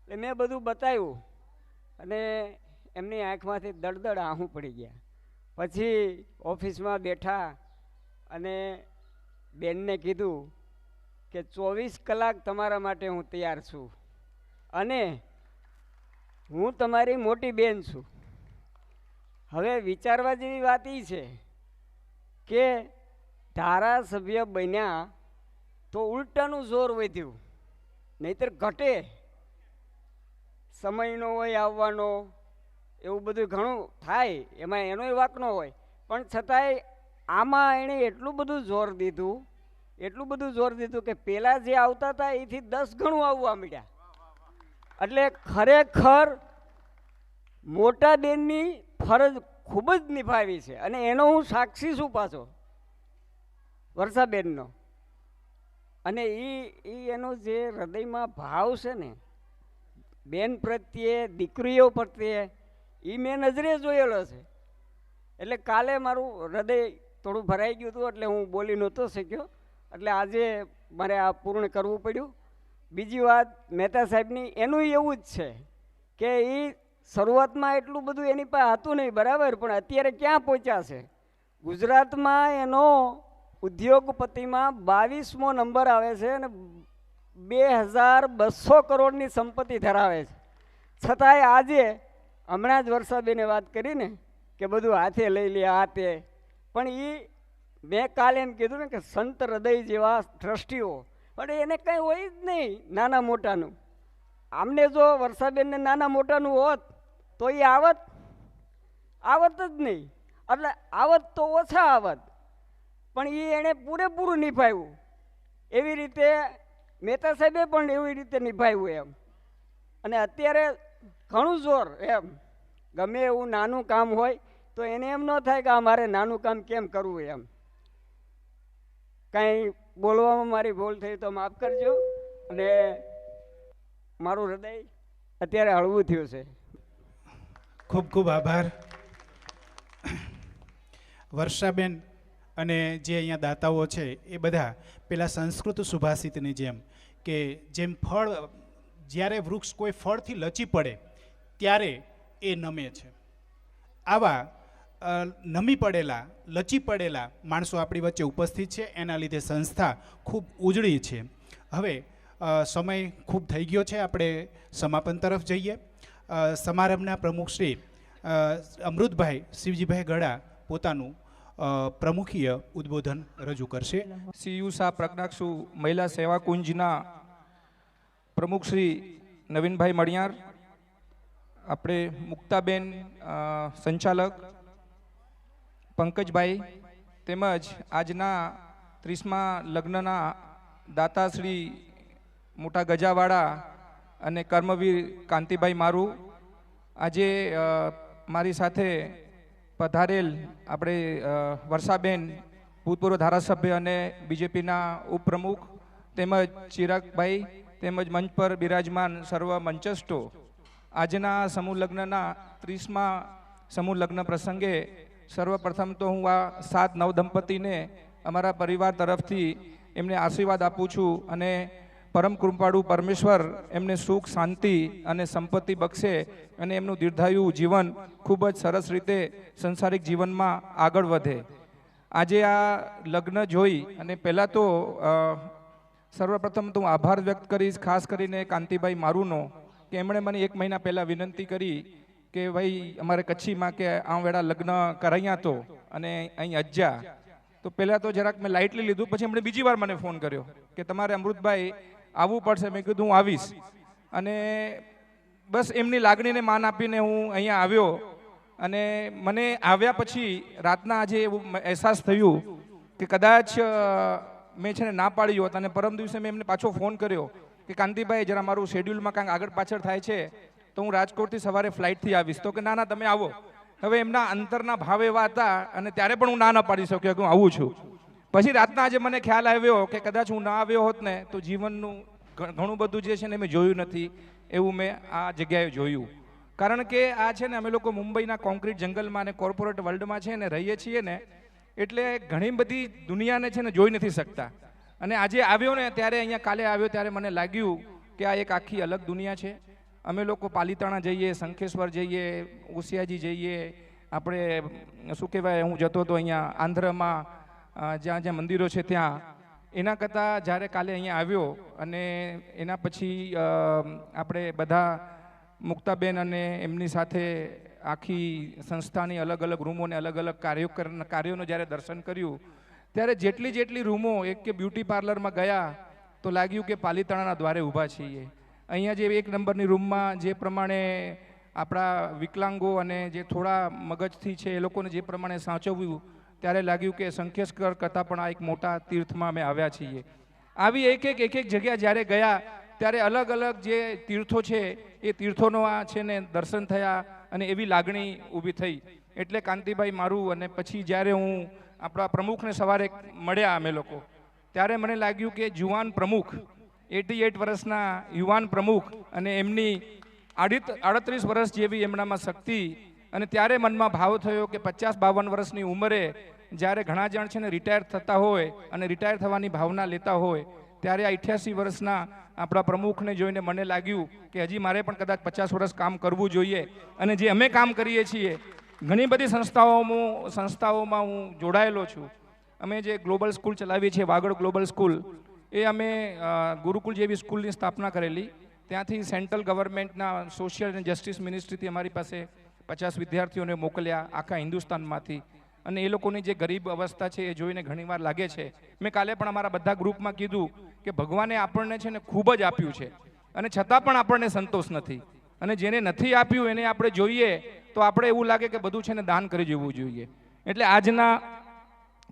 એટલે મેં બધું બતાવ્યું અને એમની આંખમાંથી દળદળ આંસુ પડી ગયા. પછી ઓફિસમાં બેઠા અને બેનને કીધું કે 24 કલાક તમારા માટે હું તૈયાર છું અને હું તમારી મોટી બેન છું. હવે વિચારવા જેવી વાત એ છે કે ધારાસભ્ય બન્યા તો ઉલટાનું જોર વધ્યું, નહીતર ઘટે. સમયનો હોય આવવાનો, એવું બધું ઘણું થાય, એમાં એનોય વાંક ન હોય, પણ છતાંય આમાં એણે એટલું બધું જોર દીધું કે પહેલાં જે આવતા હતા એથી 10 ગણું આવવા માંડ્યા. એટલે ખરેખર મોટા બેનની ફરજ ખૂબ જ નિભાવી છે અને એનો હું સાક્ષી છું પાછો, વર્ષાબેનનો. અને એનો જે હૃદયમાં ભાવ છે ને બેન પ્રત્યે, દીકરીઓ પ્રત્યે, એ મેં નજરે જોયેલો છે. એટલે કાલે મારું હૃદય થોડું ભરાઈ ગયું હતું એટલે હું બોલી નહોતો શક્યો, એટલે આજે મારે આ પૂર્ણ કરવું પડ્યું. બીજી વાત મહેતા સાહેબની એનું એવું જ છે કે એ શરૂઆતમાં એટલું બધું એની પાસે હતું નહીં, બરાબર, પણ અત્યારે ક્યાં પહોંચ્યા છે. ગુજરાતમાં એનો ઉદ્યોગપતિમાં 22મો નંબર આવે છે અને 2200 કરોડની સંપત્તિ ધરાવે છે. છતાંય આજે હમણાં જ વર્ષાબેને વાત કરીને કે બધું હાથે લઈ લે આ તે, પણ એ મેં કાલે એમ કીધું ને કે સંત હૃદય જેવા ટ્રસ્ટીઓ, પણ એને કંઈ હોય જ નહીં નાના મોટાનું. આમને જો વર્ષાબેનને નાના મોટાનું હોત તો એ આવત જ નહીં, એટલે આવત તો ઓછા આવત, પણ એ એણે પૂરેપૂરું નિભાવ્યું. એવી રીતે મહેતા સાહેબે પણ એવી રીતે નિભાવ્યું એમ. અને અત્યારે ઘણું જોર એમ ગમે એવું નાનું કામ હોય તો એને એમ ન થાય કે આ મારે નાનું કામ કેમ કરવું એમ. કાંઈ બોલવામાં મારી ભૂલ થઈ તો માફ કરજો, અને મારું હૃદય અત્યારે હળવું થયું છે. ખૂબ ખૂબ આભાર વર્ષાબેન. અને જે અહીંયા દાતાઓ છે એ બધા પેલા સંસ્કૃત સુભાષિતની જેમ કે જેમ ફળ, જ્યારે વૃક્ષ કોઈ ફળથી લચી પડે ત્યારે એ નમે છે, આવા નમી પડેલા, લચી પડેલા માણસો આપણી વચ્ચે ઉપસ્થિત છે. એના લીધે સંસ્થા ખૂબ ઉજળી છે. હવે સમય ખૂબ થઈ ગયો છે, આપણે સમાપન તરફ જઈએ. સમારંભના પ્રમુખ શ્રી અમૃતભાઈ શિવજીભાઈ ગડા પોતાનું પ્રમુખીય ઉદ્બોધન રજૂ કરશે. સીયુ શાહ પ્રજ્ઞાક્ષુ મહિલા સેવા કુંજના પ્રમુખ શ્રી નવીનભાઈ મણિયાર, આપણે મુક્તાબેન સંચાલક પંકજભાઈ, તેમજ આજના 30મા લગ્નના દાતા શ્રી મોટા ગજાવાળા અને કર્મવીર કાંતિભાઈ મારું, આજે મારી સાથે પધારેલ આપણે વર્ષાબેન ભૂતપૂર્વ ધારાસભ્ય અને બીજેપીના ઉપપ્રમુખ, તેમજ ચિરાગભાઈ, તેમજ મંચ પર બિરાજમાન સર્વ મંચસ્થો, આજના સમૂહ લગ્નના 30મા સમૂહ લગ્ન પ્રસંગે સર્વપ્રથમ તો હું આ 7 નવદંપતીને અમારા પરિવાર તરફથી એમને આશીર્વાદ આપું છું, અને પરમ કૃપાળુ પરમેશ્વર એમને સુખ, શાંતિ અને સંપત્તિ બક્ષે અને એમનું દીર્ઘાયુ જીવન ખૂબ જ સરસ રીતે સંસારિક જીવનમાં આગળ વધે. આજે આ લગ્ન જોઈ અને પહેલાં તો સર્વપ્રથમ તો હું આભાર વ્યક્ત કરીશ ખાસ કરીને કાંતિભાઈ મારુનો, કે એમણે મને 1 મહિના પહેલાં વિનંતી કરી કે ભાઈ અમારે કચ્છીમાં કે આ વેળા લગ્ન કરાયા તો અને અહીં અજ્જા. તો પહેલાં તો જરાક મેં લાઇટલી લીધું, પછી એમણે બીજી વાર મને ફોન કર્યો કે તમારે અમૃતભાઈ આવવું પડશે. મેં કીધું હું આવીશ, અને બસ એમની લાગણીને માન આપીને હું અહીંયા આવ્યો. અને મને આવ્યા પછી રાતના આજે એવું અહેસાસ થયું કે કદાચ મેં છે ને ના પાડી હોત, અને પરમ દિવસે મેં એમને પાછો ફોન કર્યો કે કાંતિભાઈ જરા મારું શેડ્યુલમાં કાંઈક આગળ પાછળ થાય છે તો હું રાજકોટથી સવારે ફ્લાઇટથી આવીશ. તો કે ના તમે આવો. હવે એમના અંતરના ભાવ એવા હતા, અને ત્યારે પણ હું ના પાડી શક્યો કે હું આવું છું. પછી રાતના આજે મને ખ્યાલ આવ્યો કે કદાચ હું ના આવ્યો હોત ને તો જીવનનું ઘણું બધું જે છે ને મેં જોયું નથી એવું મેં આ જગ્યાએ જોયું. કારણ કે આ છે ને અમે લોકો મુંબઈના કોન્ક્રીટ જંગલમાં અને કોર્પોરેટ વર્લ્ડમાં છે ને રહીએ છીએ ને, એટલે ઘણી બધી દુનિયાને છે ને જોઈ નથી શકતા. અને આજે આવ્યો ને ત્યારે અહીંયા કાલે આવ્યો ત્યારે મને લાગ્યું કે આ એક આખી અલગ દુનિયા છે. અમે લોકો પાલીતાણા જઈએ, શંખેશ્વર જઈએ, ઓસિયાજી જઈએ, આપણે શું કહેવાય, હું જતો હતો અહીંયા આંધ્રમાં જ્યાં જ્યાં મંદિરો છે ત્યાં. એના કરતાં જ્યારે કાલે અહીંયા આવ્યો અને એના પછી આપણે બધા મુક્તાબેન અને એમની સાથે આખી સંસ્થાની અલગ અલગ રૂમોને અલગ અલગ કાર્યોનું જ્યારે દર્શન કર્યું, ત્યારે જેટલી રૂમો એક કે બ્યુટી પાર્લરમાં ગયા તો લાગ્યું કે પાલીતાણાના દ્વારે ઊભા છીએ. અહીંયા જે 1 નંબરની રૂમમાં જે પ્રમાણે આપણા વિકલાંગો અને જે થોડા મગજથી છે એ લોકોને જે પ્રમાણે સાચવ્યું, ત્યારે લાગ્યું કે શંખેશ્વર કરતાં પણ આ એક મોટા તીર્થમાં અમે આવ્યા છીએ. આવી એક એક જગ્યા જ્યારે ગયા ત્યારે અલગ અલગ જે તીર્થો છે એ તીર્થોનો આ છે ને દર્શન થયા અને એવી લાગણી ઊભી થઈ. એટલે કાંતિભાઈ મારું અને પછી જ્યારે હું આપણા પ્રમુખને સવારે મળ્યા અમે લોકો, ત્યારે મને લાગ્યું કે જુવાન પ્રમુખ, 88 વર્ષના યુવાન પ્રમુખ, અને એમની 38 વર્ષ જેવી એમનામાં શક્તિ અને ત્યારે મનમાં ભાવ થયો કે 50-52 વર્ષની ઉંમરે જ્યારે ઘણા જણ છે ને રિટાયર થતા હોય અને રિટાયર થવાની ભાવના લેતા હોય, ત્યારે આ 88 વર્ષના આપણા પ્રમુખને જોઈને મને લાગ્યું કે હજી મારે પણ કદાચ 50 વર્ષ કામ કરવું જોઈએ. અને જે અમે કામ કરીએ છીએ, ઘણી બધી સંસ્થાઓમાં હું જોડાયેલો છું. અમે જે ગ્લોબલ સ્કૂલ ચલાવીએ છીએ, વાગડ ગ્લોબલ સ્કૂલ, એ અમે ગુરુકુળ જેવી સ્કૂલની સ્થાપના કરેલી. ત્યાંથી સેન્ટ્રલ ગવર્મેન્ટના સોશિયલ એન્ડ જસ્ટિસ મિનિસ્ટ્રીથી અમારી પાસે 50 વિદ્યાર્થીઓને મોકલ્યા આખા હિન્દુસ્તાનમાંથી. અને એ લોકોની જે ગરીબ અવસ્થા છે એ જોઈને ઘણીવાર લાગે છે. મેં કાલે પણ અમારા બધા ગ્રુપમાં કીધું કે ભગવાને આપણને છે ને ખૂબ જ આપ્યું છે, અને છતાં પણ આપણને સંતોષ નથી. અને જેને નથી આપ્યું એને આપણે જોઈએ તો આપણે એવું લાગે કે બધું છે ને દાન કરી જવું જોઈએ. એટલે આજના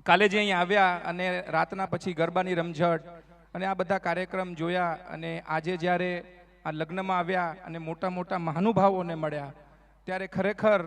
કાલે જે અહીંયા આવ્યા અને રાતના પછી ગરબાની રમઝટ અને આ બધા કાર્યક્રમ જોયા, અને આજે જ્યારે આ લગ્નમાં આવ્યા અને મોટા મોટા મહાનુભાવોને મળ્યા, ત્યારે ખરેખર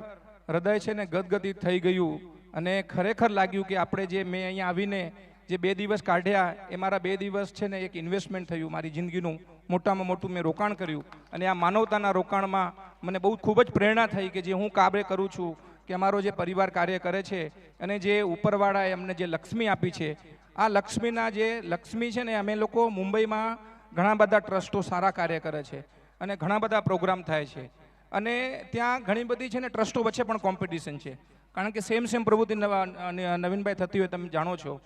હૃદય છે ને ગદગદિત થઈ ગયું. અને ખરેખર લાગ્યું કે આપણે જે મેં અહીંયા આવીને જે 2 દિવસ કાઢ્યા એ મારા 2 દિવસ છે ને એક ઇન્વેસ્ટમેન્ટ થયું, મારી જિંદગીનું મોટામાં મોટું મેં રોકાણ કર્યું. અને આ માનવતાના રોકાણમાં મને બહુ ખૂબ જ પ્રેરણા થઈ કે જે હું કાર્ય કરું છું, કે અમારો જે પરિવાર કાર્ય કરે છે, અને જે ઉપરવાળાએ અમને જે લક્ષ્મી આપી છે, આ લક્ષ્મી છે ને અમે લોકો મુંબઈમાં ઘણા બધા ટ્રસ્ટો સારા કાર્ય કરે છે અને ઘણા બધા પ્રોગ્રામ થાય છે. અને ત્યાં ઘણી બધી છે ને ટ્રસ્ટો વચ્ચે પણ કોમ્પિટિશન છે, કારણ કે સેમ પ્રવૃત્તિ નવીનભાઈ થતી હોય તમે જાણો છો.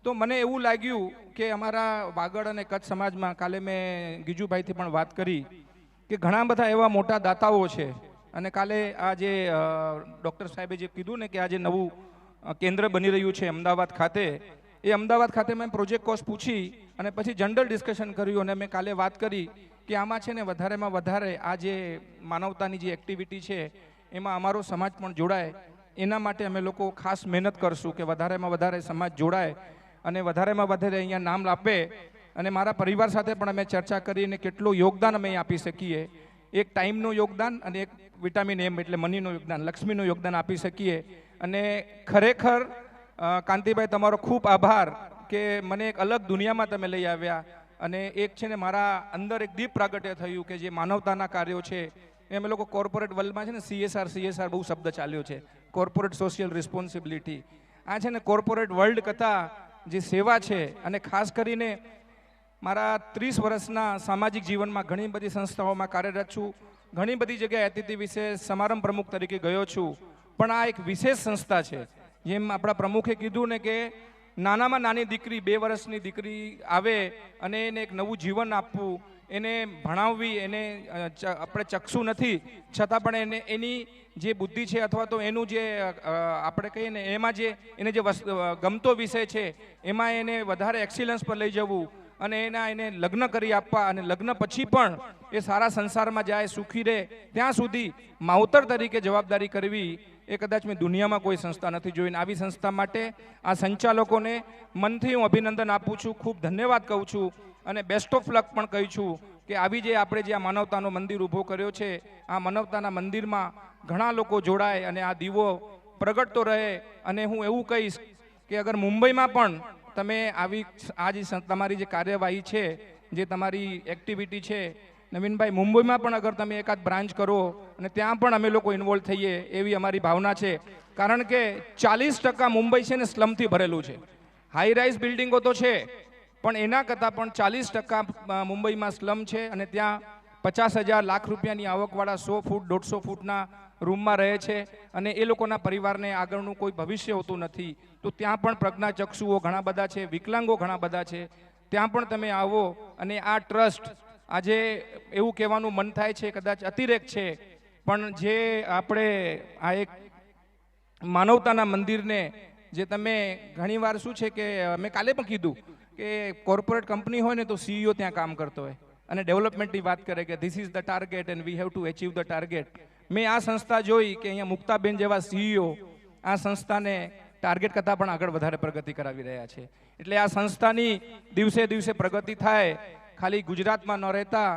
તો મને એવું લાગ્યું કે અમારા વાગડ અને કચ્છ સમાજમાં, કાલે મેં ગીજુભાઈથી પણ વાત કરી કે ઘણા બધા એવા મોટા દાતાઓ છે. અને કાલે આ જે ડૉક્ટર સાહેબે જે કીધું ને કે આ જે નવું કેન્દ્ર બની રહ્યું છે અમદાવાદ ખાતે, એ અમદાવાદ ખાતે મેં પ્રોજેક્ટ કોસ્ટ પૂછી અને પછી જનરલ ડિસ્કશન કર્યું. અને મેં કાલે વાત કરી કે આમાં છે ને વધારેમાં વધારે આ જે માનવતાની જે એક્ટિવિટી છે એમાં અમારો સમાજ પણ જોડાય. એના માટે અમે લોકો ખાસ મહેનત કરશું કે વધારેમાં વધારે સમાજ જોડાય અને વધારેમાં વધારે અહીંયા નામ આપે. અને મારા પરિવાર સાથે પણ અમે ચર્ચા કરીને કેટલું યોગદાન અમે આપી શકીએ, એક ટાઈમનું યોગદાન અને એક વિટામિન એમ એટલે મનીનું યોગદાન, લક્ષ્મીનું યોગદાન આપી શકીએ. અને ખરેખર કાંતિભાઈ તમારો ખૂબ આભાર કે મને એક અલગ દુનિયામાં તમે લઈ આવ્યા. અને એક છે ને મારા અંદર એક દીપ પ્રાગટ્ય થયું કે જે માનવતાના કાર્યો છે એ અમે લોકો કોર્પોરેટ વર્લ્ડમાં છે ને CSR બહુ શબ્દ ચાલ્યો છે, કોર્પોરેટ સોશિયલ રિસ્પોન્સિબિલિટી. આ છે ને કોર્પોરેટ વર્લ્ડ કરતાં જે સેવા છે, અને ખાસ કરીને મારા 30 વર્ષના સામાજિક જીવનમાં ઘણી બધી સંસ્થાઓમાં કાર્યરત છું, ઘણી બધી જગ્યાએ અતિથિ વિશેષ સમારંભ પ્રમુખ તરીકે ગયો છું. પણ આ એક વિશેષ સંસ્થા છે. જેમ આપણા પ્રમુખે કીધું ને કે નાનામાં નાની દીકરી, 2 વર્ષની દીકરી આવે અને એને એક નવું જીવન આપવું, એને ભણાવવી, એને આપણે ચક્ષુ નથી છતાં પણ એને એની જે બુદ્ધિ છે અથવા તો એનું જે આપણે કહીએ ને એમાં જે એને જે ગમતો વિષય છે એમાં એને વધારે એક્સિલન્સ પર લઈ જવું અને એને લગ્ન કરી આપવા, અને લગ્ન પછી પણ એ સારા સંસારમાં જાય, સુખી રહે, ત્યાં સુધી માવતર તરીકે જવાબદારી કરવી, એ કદાચ મેં દુનિયામાં કોઈ સંસ્થા નથી જોઈને. આવી સંસ્થા માટે આ સંચાલકોને મનથી હું અભિનંદન આપું છું, ખૂબ ધન્યવાદ કહું છું અને બેસ્ટ ઓફ લક પણ કહું છું કે આવી જે આપણે જે આ માનવતાનો મંદિર ઊભો કર્યો છે, આ માનવતાના મંદિરમાં ઘણા લોકો જોડાય અને આ દીવો પ્રગટતો રહે. અને હું એવું કહીશ કે અગર મુંબઈમાં પણ તમે આવી આ જે તમારી જે કાર્યવાહી છે, જે તમારી એક્ટિવિટી છે, નવીનભાઈ, મુંબઈમાં પણ અગર તમે એકાદ બ્રાન્ચ કરો અને ત્યાં પણ અમે લોકો ઇન્વોલ્વ થઈએ એવી અમારી ભાવના છે. કારણ કે 40% મુંબઈ છે ને સ્લમથી ભરેલું છે. હાઈ રાઇઝ બિલ્ડિંગો તો છે, પણ એના કરતાં પણ 40% મુંબઈમાં સ્લમ છે. અને ત્યાં 50,000 લાખ રૂપિયાની આવકવાળા 100 ફૂટ 150 ફૂટના રૂમમાં રહે છે અને એ લોકોના પરિવારને આગળનું કોઈ ભવિષ્ય હોતું નથી. તો ત્યાં પણ પ્રજ્ઞાચક્ષુઓ ઘણા બધા છે, વિકલાંગો ઘણા બધા છે, ત્યાં પણ તમે આવો. અને આ ટ્રસ્ટ, આજે એવું કહેવાનું મન થાય છે કદાચ અતિરેક છે, પણ જે આપણે આ એક માનવતાના મંદિરને જે તમે ઘણીવાર શું છે કે મેં કાલે પણ કીધું કે કોર્પોરેટ કંપની હોય ને તો CEO ત્યાં કામ કરતો હોય અને ડેવલપમેન્ટની વાત કરે કે this is the target and we have to achieve the target. મેં આ સંસ્થા જોઈ કે અહીંયા મુક્તાબેન જેવા CEO આ સંસ્થાને ટાર્ગેટ કરતાં પણ આગળ વધારે પ્રગતિ કરાવી રહ્યા છે. એટલે આ સંસ્થાની દિવસે દિવસે પ્રગતિ થાય, ખાલી ગુજરાતમાં ન રહેતા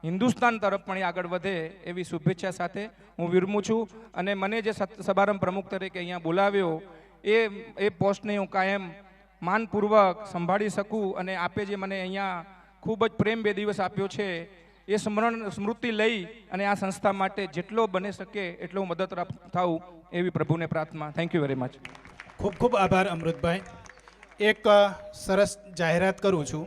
હિન્દુસ્તાન તરફ પણ આગળ વધે એવી શુભેચ્છા સાથે હું વિરમું છું. અને મને જે સમારંભ પ્રમુખ તરીકે અહીંયા બોલાવ્યો એ પોસ્ટને હું કાયમ માનપૂર્વક સંભાળી શકું. અને આપે જે મને અહીંયા ખૂબ જ પ્રેમ 2 દિવસ આપ્યો છે એ સ્મૃતિ લઈ અને આ સંસ્થા માટે જેટલો બની શકે એટલો હું મદદરૂપ થાઉં એવી પ્રભુને પ્રાર્થના. Thank you very much. ખૂબ ખૂબ આભાર અમૃતભાઈ. એક સરસ જાહેરાત કરું છું.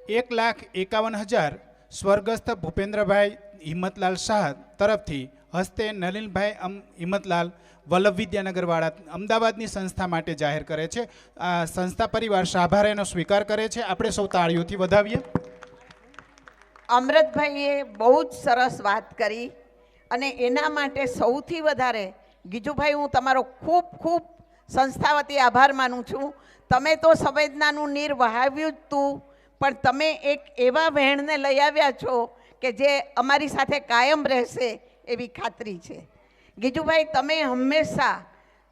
1,51,000 સ્વર્ગસ્થ ભૂપેન્દ્રભાઈ હિંમતલાલ શાહ તરફથી હસ્તે નલિનભાઈ હિંમતલાલ વલ્લભ વિદ્યાનગરવાળા અમદાવાદની સંસ્થા માટે જાહેર કરે છે. આ સંસ્થા પરિવાર શાભારાનો સ્વીકાર કરે છે. આપણે સૌ તાળીઓથી વધાવીએ. અમૃતભાઈએ બહુ જ સરસ વાત કરી અને એના માટે સૌથી વધારે ગીજુભાઈ હું તમારો ખૂબ ખૂબ સંસ્થા વતી આભાર માનું છું. તમે તો સંવેદનાનું નીર વહાવ્યું જ તું, પણ તમે એક એવા વહેણને લઈ આવ્યા છો કે જે અમારી સાથે કાયમ રહેશે એવી ખાતરી છે. ગીજુભાઈ, તમે હંમેશા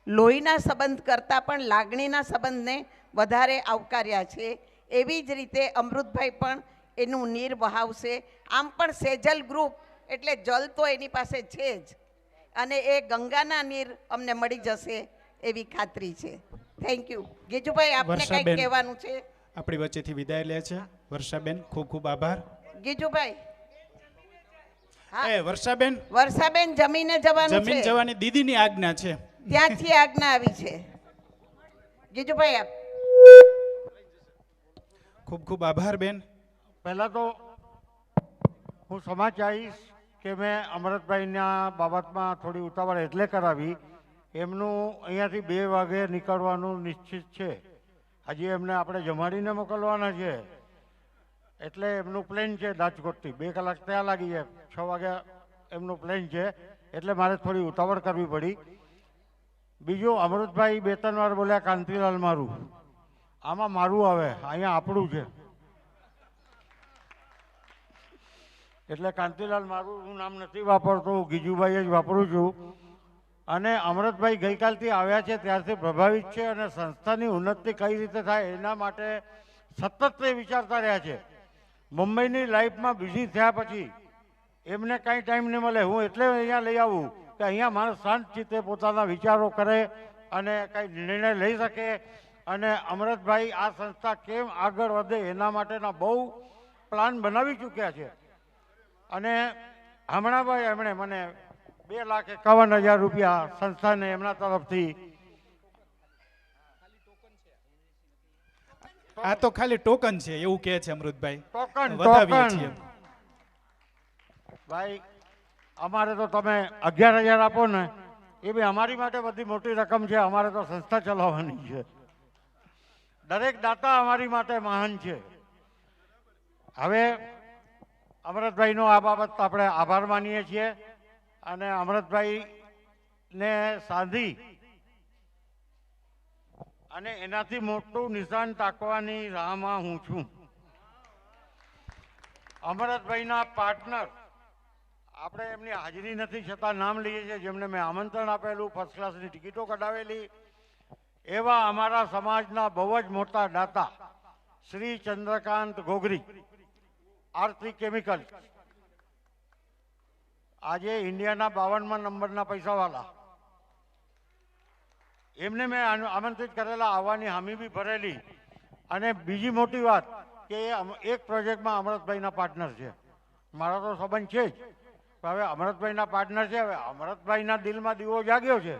લોહીના સંબંધ કરતાં પણ લાગણીના સંબંધને વધારે આવકાર્યા છે. એવી જ રીતે અમૃતભાઈ પણ એનું નીર વહાવશે. આમ પણ સેજલ ગ્રુપ એટલે જલ તો એની પાસે છે જ, અને એ ગંગાના નીર અમને મળી જશે એવી ખાતરી છે. Thank you. ગીજુભાઈ, આપને કંઈક કહેવાનું છે? આપણી વચ્ચેથી વિદાય લે છે વર્ષાબેન. ખૂબ ખૂબ આભાર. ગીજુભાઈ. વર્ષાબેન જમીને જવાનું છે. જમીન જવાની દીદીની આજ્ઞા છે. ત્યાંથી આજ્ઞા આવી છે. ગીજુભાઈ આપ. ખૂબ ખૂબ આભાર બેન. પહેલાં તો હું સમા ચાહીશ કે મેં અમૃતભાઈના બાબતમાં થોડી ઉતાવળ એટલે કરાવી, એમનું અહીંયાથી 2 વાગે નીકળવાનું નિશ્ચિત છે. હજી એમને આપણે જમાડીને મોકલવાના છે, એટલે એમનું પ્લેન છે રાજકોટથી. 2 કલાક ત્યાં લાગી જાય. 6 વાગ્યા એમનું પ્લેન છે, એટલે મારે થોડી ઉતાવળ કરવી પડી. બીજું, અમૃતભાઈ 2-3 વાર બોલ્યા કાંતિલાલ મારું. આમાં મારું આવે, અહીંયા આપણું છે, એટલે કાંતિલાલ મારું હું નામ નથી વાપરતો, ગીજુભાઈ જ વાપરું છું. અને અમૃતભાઈ ગઈકાલથી આવ્યા છે ત્યારથી પ્રભાવિત છે અને સંસ્થાની ઉન્નતિ કઈ રીતે થાય એના માટે સતત એ વિચારતા રહ્યા છે. મુંબઈની લાઈફમાં બિઝી થયા પછી એમને કાંઈ ટાઈમ નહીં મળે. હું એટલે અહીંયા લઈ આવું કે અહીંયા માણસ શાંત ચિત્તે પોતાના વિચારો કરે અને કંઈ નિર્ણય લઈ શકે. અને અમૃતભાઈ આ સંસ્થા કેમ આગળ વધે એના માટેના બહુ પ્લાન બનાવી ચૂક્યા છે. અને હમણાં ભાઈ એમણે મને 2,51,000 રૂપિયા સંસ્થાને એમના તરફથી. આ તો ખાલી ટોકન છે એવું કહે છે અમૃતભાઈ. ટોકન ભાઈ, અમારે તો તમે 11,000 આપો ને એ બી અમારી માટે બધી મોટી રકમ છે. અમારે તો સંસ્થા ચલાવવાની છે. દરેક દાતા અમારી માટે મહાન છે. હવે અમૃતભાઈનો આ બાબત આપણે આભાર માનીએ છીએ અને અમૃતભાઈને સાધી અને એનાથી મોટું નિશાન તાકવાની રાહમાં હું છું. અમૃતભાઈના પાર્ટનર, આપણે એમની હાજરી નથી છતાં નામ લઈએ છીએ, જેમને મેં આમંત્રણ આપેલું, ફર્સ્ટ ક્લાસની ટિકિટો કઢાવેલી, એવા અમારા સમાજના બહુ જ મોટા દાતા શ્રી ચંદ્રકાંત ગોગરી, આરતી કેમિકલ, આજે ઇન્ડિયાના 52મા નંબરના પૈસાવાળા, એમને મેં આમંત્રિત કરેલા, આવવાની હામી બી ભરેલી. અને બીજી મોટી વાત કે એક પ્રોજેક્ટમાં અમૃતભાઈના પાર્ટનર છે. મારો તો સંબંધ છે જ, હવે અમૃતભાઈના પાર્ટનર છે. હવે અમૃતભાઈના દિલમાં દીવો જાગ્યો છે,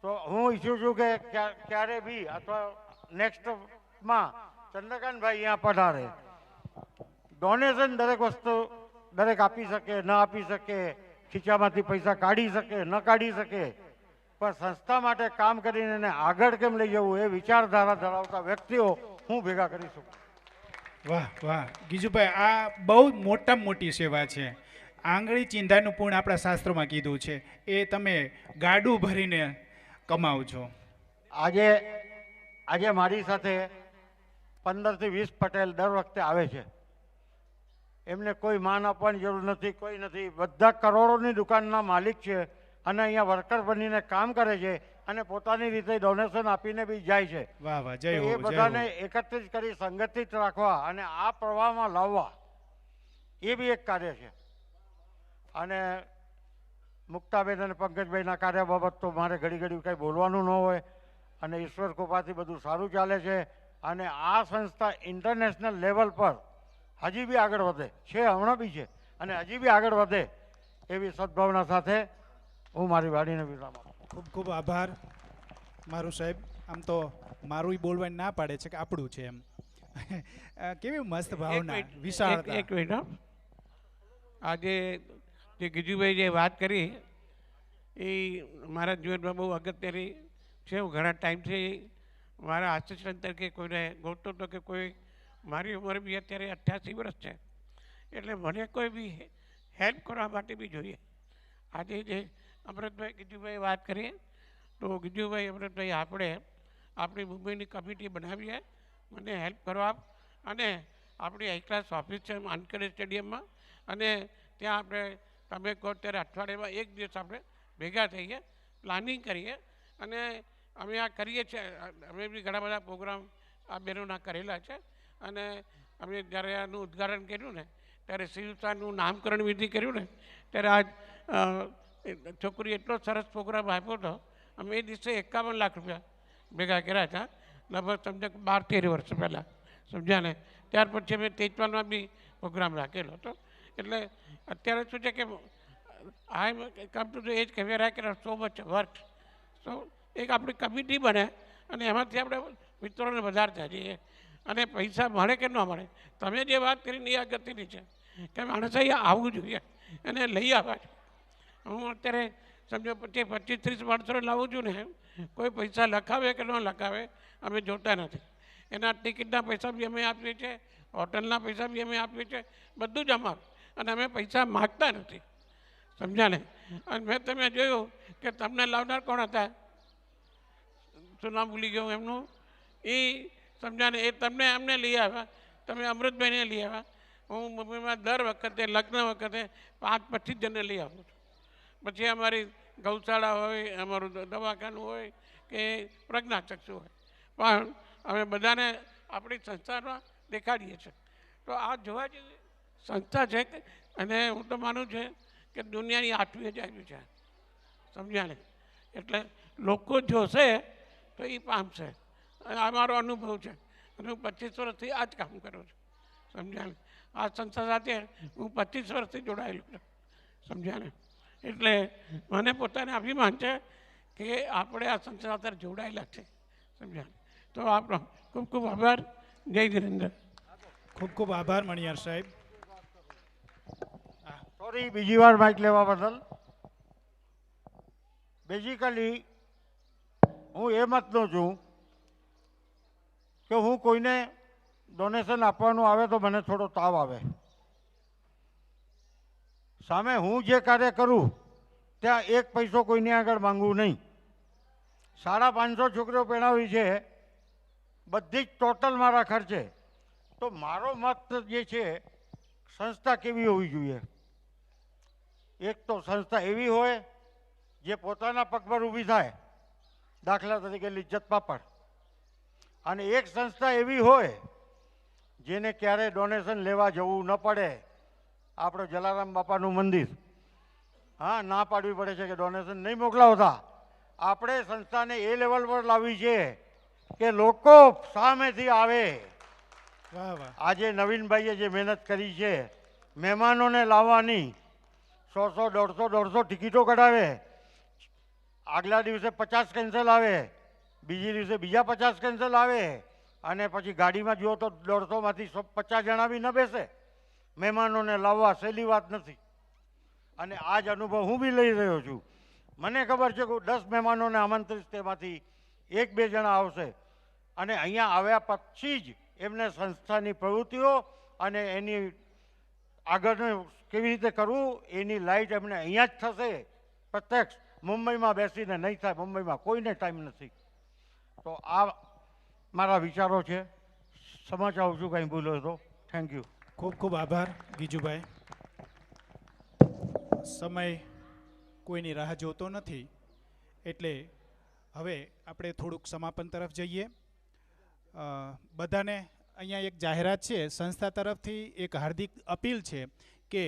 તો હું ઈચ્છું છું કે ક્યારે બી અથવા નેક્સ્ટમાં ચંદ્રકાંતભાઈ અહીંયા પધારે. ડોનેશન દરેક વસ્તુ દરેક આપી શકે, ન આપી શકે, ખીચામાંથી પૈસા કાઢી શકે, ન કાઢી શકે, પણ સંસ્થા માટે કામ કરીને એને આગળ કેમ લઈ જવું એ વિચારધારા ધરાવતા વ્યક્તિઓ હું ભેગા કરી શકું. વાહ વાહ ગીજુભાઈ, આ બહુ મોટામાં મોટી સેવા છે. આંગળી ચીંધાનું પૂર્ણ આપણા શાસ્ત્રોમાં કીધું છે, એ તમે ગાડું ભરીને કમાવ છો. આજે મારી સાથે 15 થી 20 પટેલ દર વખતે આવે છે. એમને કોઈ માન આપવાની જરૂર નથી, કોઈ નથી. બધા કરોડોની દુકાનના માલિક છે અને અહીંયા વર્કર બનીને કામ કરે છે અને પોતાની રીતે ડોનેશન આપીને બી જાય છે. વાહ વાહ, જય હો. એ બધાને એકત્રિત કરી સંગઠિત રાખવા અને આ પ્રવાહમાં લાવવા એ બી એક કાર્ય છે. અને મુક્તાબેન અને પંકજભાઈના કાર્ય બાબત તો મારે ઘડી ઘડી કંઈ બોલવાનું ન હોય અને ઈશ્વર કૃપાથી બધું સારું ચાલે છે. અને આ સંસ્થા ઇન્ટરનેશનલ લેવલ પર હજી બી આગળ વધે છે, હમણાં બી છે અને હજી બી આગળ વધે એવી સદભાવના સાથે હું મારી વાણીને વિરામ આપું. ખૂબ ખૂબ આભાર મારું સાહેબ. આમ તો મારું બોલવાની ના પાડે છે કે આપણું છે એમ. કેવી મસ્ત ભાવના, વિશાળતા. એક મિનિટ હો. આજે જે ગીજુભાઈ જે વાત કરી એ મારા જીવનમાં બહુ અગત્યની છે. હું ઘણા ટાઈમથી મારા આસિસ્ટન્ટ તરીકે કોઈને ગોતતો હતો કે કોઈ, મારી ઉંમર બી અત્યારે 88 વર્ષ છે, એટલે મને કોઈ બી હેલ્પ કરવા માટે બી જોઈએ. આજે જે અમૃતભાઈ ગીજુભાઈ વાત કરીએ તો ગીજુભાઈ અમૃતભાઈ આપણે આપણી મુંબઈની કમિટી બનાવીએ, મને હેલ્પ કરવા, અને આપણી હાઈ ક્લાસ ઓફિસ છે વાનખેડે સ્ટેડિયમમાં, અને ત્યાં આપણે તમે કહો ત્યારે અઠવાડિયામાં એક દિવસ આપણે ભેગા થઈએ, પ્લાનિંગ કરીએ, અને અમે આ કરીએ છીએ. અમે બી ઘણા બધા પ્રોગ્રામ આ બહેનોના કરેલા છે, અને અમે જ્યારે આનું ઉદ્ઘાટન કર્યું ને ત્યારે શિવસાનું નામકરણ વિધિ કર્યું ને ત્યારે આ છોકરી એટલો સરસ પ્રોગ્રામ આપ્યો હતો. અમે એ દિવસે 51 લાખ રૂપિયા ભેગા કર્યા હતા, લગભગ સમજો 12-13 વર્ષ પહેલાં, સમજ્યા ને. ત્યાર પછી અમે તેજપાલમાં બી પ્રોગ્રામ રાખેલો હતો. એટલે અત્યારે શું છે કે આઈ એમ કમ ટુ ધ એજ કે where I can so much work. So એક આપણી કમિટી બને અને એમાંથી આપણે મિત્રોને વધારતા જઈએ, અને પૈસા મળે કે ન મળે. તમે જે વાત કરીને એ અગત્યની છે કે માણસ અહીંયા આવવું જોઈએ અને લઈ આવવા છે. હું અત્યારે સમજો 25-30 માણસોને લાવું છું ને, કોઈ પૈસા લખાવે કે ન લખાવે અમે જોતા નથી. એના ટિકિટના પૈસા બી અમે આપીએ છીએ, હોટલના પૈસા બી અમે આપીએ છીએ, બધું જ અમારું, અને અમે પૈસા માગતા નથી, સમજ્યા ને. અને મેં તમે જોયું કે તમને લાવનાર કોણ હતા, શું નામ ભૂલી ગયો એમનું, એ સમજ્યા ને, એ તમને એમને લઈ આવ્યા, તમે અમૃતભાઈને લઈ આવ્યા. હું મુંબઈમાં દર વખતે લગ્ન વખતે 5-25 જણને લઈ આવું છું. પછી અમારી ગૌશાળા હોય, અમારું દવાખાનું હોય કે પ્રજ્ઞાચક્ષુ હોય, પણ અમે બધાને આપણી સંસ્થામાં દેખાડીએ છીએ. તો આ જોવા જેવી સંસ્થા છે, અને હું તો માનું છું કે દુનિયાની 8મી જ આવી છે, સમજ્યા ને. એટલે લોકો જોશે તો એ પામશે. આ મારો અનુભવ છે, અને હું 25 વર્ષથી આ જ કામ કરું છું, સમજ્યા ને. આ સંસ્થા સાથે હું 25 વર્ષથી જોડાયેલો છું, સમજ્યા ને. એટલે મને પોતાને અભિમાન છે કે આપણે આ સંસ્થા સાથે જોડાયેલા છે, સમજ્યા. તો આપણો ખૂબ ખૂબ આભાર. જય ધીરેન્દ્ર. ખૂબ ખૂબ આભાર મણિયાર સાહેબ. સોરી બીજી વાર માઇક લેવા બદલ. બેઝિકલી હું એ મતનો છું કે હું કોઈને ડોનેશન આપવાનું આવે તો મને થોડો તાવ આવે. સામે હું જે કાર્ય કરું ત્યાં 1 પૈસો કોઈની આગળ માંગવું નહીં. 550 છોકરીઓ પહેણાવી છે, બધી જ ટોટલ મારા ખર્ચે. તો મારો મત જે છે, સંસ્થા કેવી હોવી જોઈએ? એક તો સંસ્થા એવી હોય જે પોતાના પગ પર ઊભી થાય, દાખલા તરીકે લિજ્જત પાપડ. અને એક સંસ્થા એવી હોય જેને ક્યારે ડોનેશન લેવા જવું ન પડે. આપણો જલારામ બાપાનું મંદિર, હા, ના પાડવી પડે છે કે ડોનેશન નહીં મોકલાવતા. આપણે સંસ્થાને એ લેવલ પર લાવવી છે કે લોકો સામેથી આવે. આજે નવીનભાઈએ જે મહેનત કરી છે મહેમાનોને લાવવાની, 100-150 ટિકિટો કઢાવે, આગલા દિવસે 50 કેન્સલ આવે, બીજી દિવસે બીજા 50 કેન્સલ આવે, અને પછી ગાડીમાં જુઓ તો 150માંથી 50 જણા બી ન બેસે. મહેમાનોને લાવવા સહેલી વાત નથી. અને આ જ અનુભવ હું બી લઈ રહ્યો છું. મને ખબર છે કે 10 મહેમાનોને આમંત્રિત, તેમાંથી 1-2 જણા આવશે, અને અહીંયા આવ્યા પછી જ એમને સંસ્થાની પ્રવૃત્તિઓ અને એની આગળનું કેવી રીતે કરવું એની લાઈટ એમને અહીંયા જ થશે પ્રત્યક્ષ. મુંબઈમાં બેસીને નહીં થાય, મુંબઈમાં કોઈને ટાઈમ નથી. તો આ મારા વિચારો છે. સમજ આવું છું કંઈ ભૂલો તો. Thank you. ખૂબ ખૂબ આભાર ગીજુભાઈ. સમય કોઈની રાહ જોતો નથી, એટલે હવે આપણે થોડુંક સમાપન તરફ જઈએ. બધાને અહીંયા એક જાહેરાત છે, સંસ્થા તરફથી એક હાર્દિક અપીલ છે કે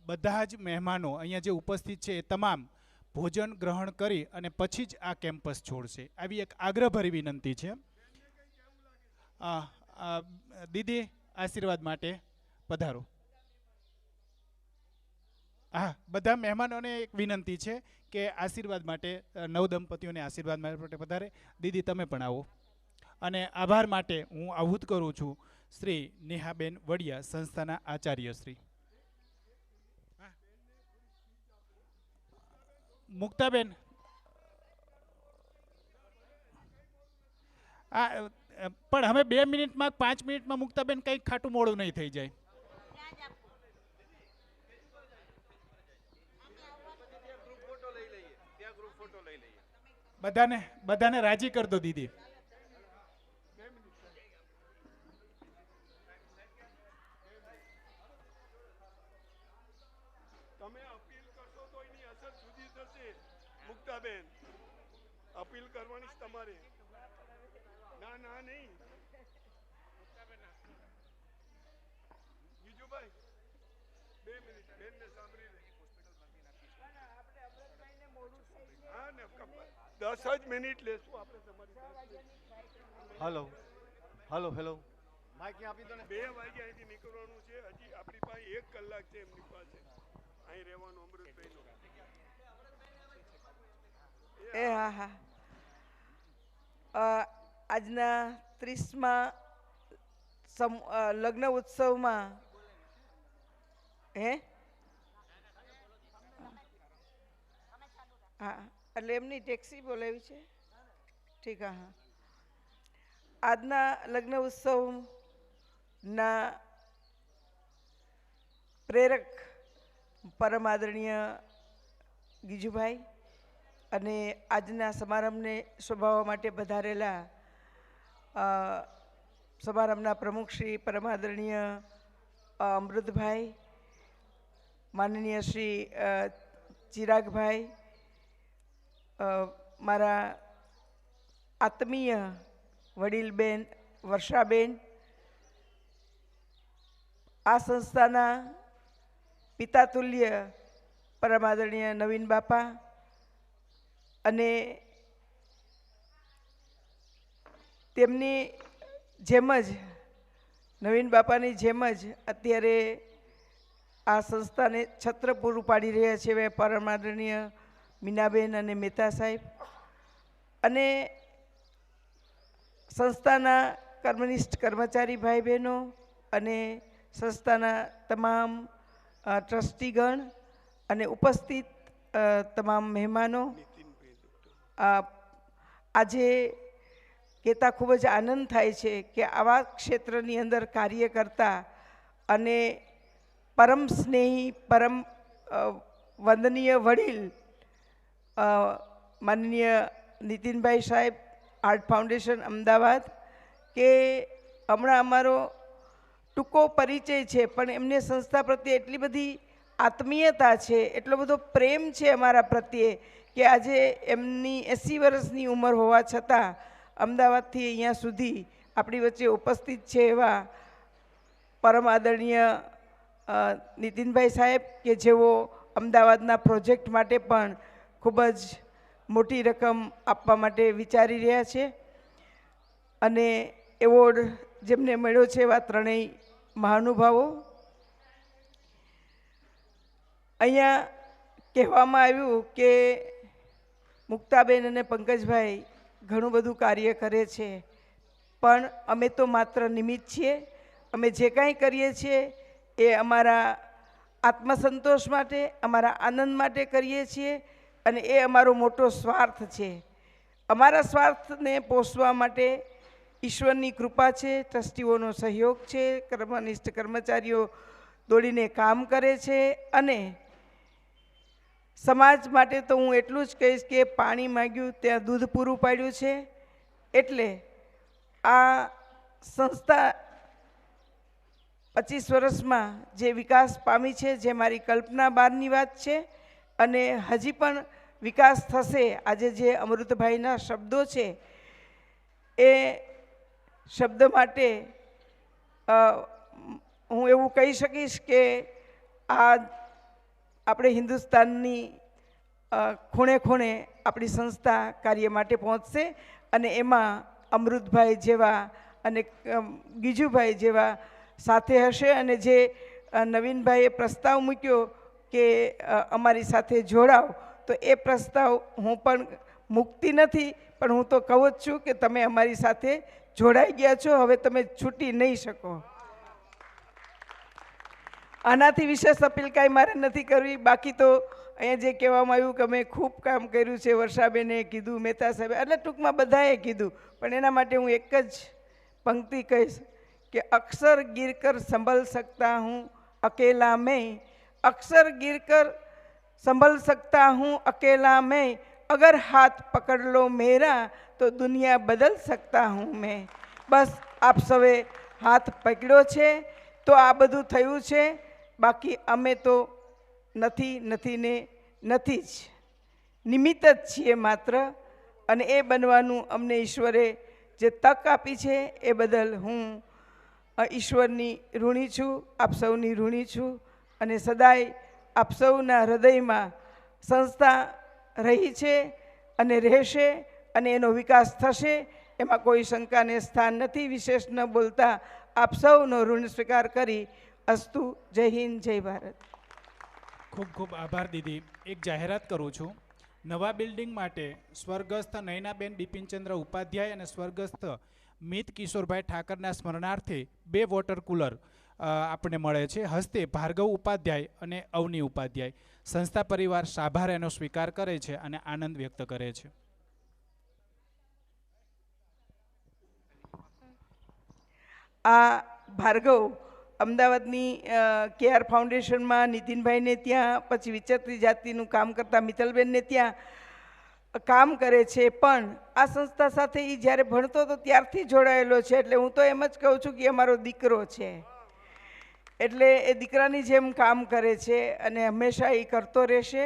બધા જ મહેમાનો અહીંયા જે ઉપસ્થિત છે એ તમામ ભોજન ગ્રહણ કરી અને પછી જ આ કેમ્પસ છોડશે, આવી એક આગ્રહભરી વિનંતી છે. દીદી આશીર્વાદ માટે પધારો. હા, બધા મહેમાનોને એક વિનંતી છે કે આશીર્વાદ માટે નવદંપતીઓને આશીર્વાદ માટે પધારે. દીદી તમે પણ આવો. અને આભાર માટે હું આહુત કરું છું શ્રી નેહાબેન વડિયા, સંસ્થાના આચાર્ય શ્રી. મુક્તાબેન, પણ હવે 2 મિનિટમાં 5 મિનિટમાં મુક્તાબેન કંઈક ખાટું મોડું નહીં થઈ જાય. બધાને રાજી કર દો દીદી. તમે અપીલ કરશો તો એની અસર જુદી થશે. મુક્તાબેન, અપીલ કરવાની છે તમારે. ના ના નહીં. ગીજુભાઈ 2 મિનિટ બેનને સાંભળી લે. હા ને 10 જ મિનિટ લેશું આપણે તમારી. Hello hello hello. 2 વાગે અહીંથી નીકળવાનું છે. હજી આપણી પાસે 1 કલાક છે એમની પાસે અહીં રહેવાનું. અમૃતભાઈનું હા હા. આજના 30મા લગ્ન ઉત્સવમાં હા, એટલે એમની ટેક્સી બોલાવી છે. ઠીક. હા, આજના લગ્ન ઉત્સવના પ્રેરક પરમ આદરણીય ગીજુભાઈ અને આજના સમારંભને શોભાવવા માટે પધારેલા સમારંભના પ્રમુખ શ્રી પરમ આદરણીય અમૃતભાઈ, માનનીય શ્રી ચિરાગભાઈ, મારા આત્મીય વડીલબેન વર્ષાબેન, આ સંસ્થાના પિતાતુલ્ય પરમ આદરણીય નવીન બાપા અને તેમની જેમ જ નવીન બાપાની જેમ જ અત્યારે આ સંસ્થાને છત્ર પૂરું પાડી રહ્યા છે એવા પરમ આદરણીય મીનાબેન અને મહેતા સાહેબ અને સંસ્થાના કર્મનિષ્ઠ કર્મચારી ભાઈ બહેનો અને સંસ્થાના તમામ ટ્રસ્ટીગણ અને ઉપસ્થિત તમામ મહેમાનો, આજે કહેતા ખૂબ જ આનંદ થાય છે કે આવા ક્ષેત્રની અંદર કાર્ય કરતા અને પરમ સ્નેહી, પરમ વંદનીય વડીલ માનનીય નીતિનભાઈ સાહેબ, આર્ટ ફાઉન્ડેશન અમદાવાદ, કે હમણાં અમારો ટૂંકો પરિચય છે પણ એમને સંસ્થા પ્રત્યે એટલી બધી આત્મીયતા છે, એટલો બધો પ્રેમ છે અમારા પ્રત્યે કે આજે એમની 80 વર્ષની ઉંમર હોવા છતાં અમદાવાદથી અહીંયા સુધી આપણી વચ્ચે ઉપસ્થિત છે એવા પરમ આદરણીય નીતિનભાઈ સાહેબ કે જેઓ અમદાવાદના પ્રોજેક્ટ માટે પણ ખૂબ જ મોટી રકમ આપવા માટે વિચારી રહ્યા છે અને એવોર્ડ જેમને મળ્યો છે એવા ત્રણેય મહાનુભાવો. અહીંયા કહેવામાં આવ્યું કે મુક્તાબેન અને પંકજભાઈ ઘણું બધું કાર્ય કરે છે પણ અમે તો માત્ર નિમિત્ત છીએ. અમે જે કાંઈ કરીએ છીએ એ અમારા આત્મસંતોષ માટે, અમારા આનંદ માટે કરીએ છીએ અને એ અમારો મોટો સ્વાર્થ છે. અમારા સ્વાર્થને પોષવા માટે ઈશ્વરની કૃપા છે, ટ્રસ્ટીઓનો સહયોગ છે, કર્મનિષ્ઠ કર્મચારીઓ દોડીને કામ કરે છે અને સમાજ માટે તો હું એટલું જ કહીશ કે પાણી માંગ્યું ત્યાં દૂધ પૂરું પાડ્યું છે. એટલે આ સંસ્થા 25 વર્ષમાં જે વિકાસ પામી છે, જે મારી કલ્પના બહારની વાત છે અને હજી પણ વિકાસ થશે. આજે જે અમૃતભાઈના શબ્દો છે એ શબ્દ માટે હું એવું કહી શકીશ કે આ આપણે હિન્દુસ્તાનની ખૂણે ખૂણે આપણી સંસ્થા કાર્ય માટે પહોંચશે અને એમાં અમૃતભાઈ જેવા અને ગીજુભાઈ જેવા સાથે હશે. અને જે નવીનભાઈએ પ્રસ્તાવ મૂક્યો કે અમારી સાથે જોડાવ, તો એ પ્રસ્તાવ હું પણ મૂકતી નથી, પણ હું તો કહું જ છું કે તમે અમારી સાથે જોડાઈ ગયા છો, હવે તમે છૂટી નહીં શકો. આનાથી વિશેષ અપીલ કાંઈ મારે નથી કરવી. બાકી તો અહીંયા જે કહેવામાં આવ્યું કે અમે ખૂબ કામ કર્યું છે, વર્ષાબેને કીધું, મહેતા સાહેબે, એટલે ટૂંકમાં બધાએ કીધું, પણ એના માટે હું એક જ પંક્તિ કહીશ કે અક્ષર गिरकर संभल सकता हूँ अकेला मैं, अक्षर गिरकर संभल सकता हूँ अकेला मैं, अगर हाथ पकड़ लो मेरा तो दुनिया बदल सकता हूँ मैं. બસ આપ સૌએ હાથ પકડ્યો છે તો આ બધું થયું છે. બાકી અમે તો નથી ને નથી જ, નિમિત્ત જ છીએ માત્ર. અને એ બનવાનું અમને ઈશ્વરે જે તક આપી છે એ બદલ હું ઈશ્વરની ઋણી છું, આપ સૌની ઋણી છું. અને સદાય આપ સૌના હૃદયમાં સંસ્થા રહી છે અને રહેશે અને એનો વિકાસ થશે, એમાં કોઈ શંકાને સ્થાન નથી. વિશેષ ન બોલતા આપ સૌનો ઋણ સ્વીકાર કરી અસ્તુ. જય હિન્દ, જય ભારત. ખૂબ ખૂબ આભાર દીદી. એક જાહેરાત કરું છું. નવા બિલ્ડિંગ માટે સ્વર્ગસ્થ નયનાબેન બિપિનચંદ્ર ઉપાધ્યાય અને સ્વર્ગસ્થ મિત કિશોરભાઈ ઠાકરના સ્મરણાર્થે 2 વોટર કુલર આપણને મળે છે. હસ્તે ભાર્ગવ ઉપાધ્યાય અને અવની ઉપાધ્યાય. સંસ્થા પરિવાર સાભાર એનો સ્વીકાર કરે છે અને આનંદ વ્યક્ત કરે છે. આ ભાર્ગવ અમદાવાદની કેઆર ફાઉન્ડેશનમાં નીતિનભાઈને ત્યાં, પછી વિચરતી જાતિનું કામ કરતા મિત્તલબેનને ત્યાં કામ કરે છે. પણ આ સંસ્થા સાથે એ જ્યારે ભણતો હતો ત્યારથી જોડાયેલો છે. એટલે હું તો એમ જ કહું છું કે અમારો દીકરો છે. એટલે એ દીકરાની જેમ કામ કરે છે અને હંમેશા એ કરતો રહેશે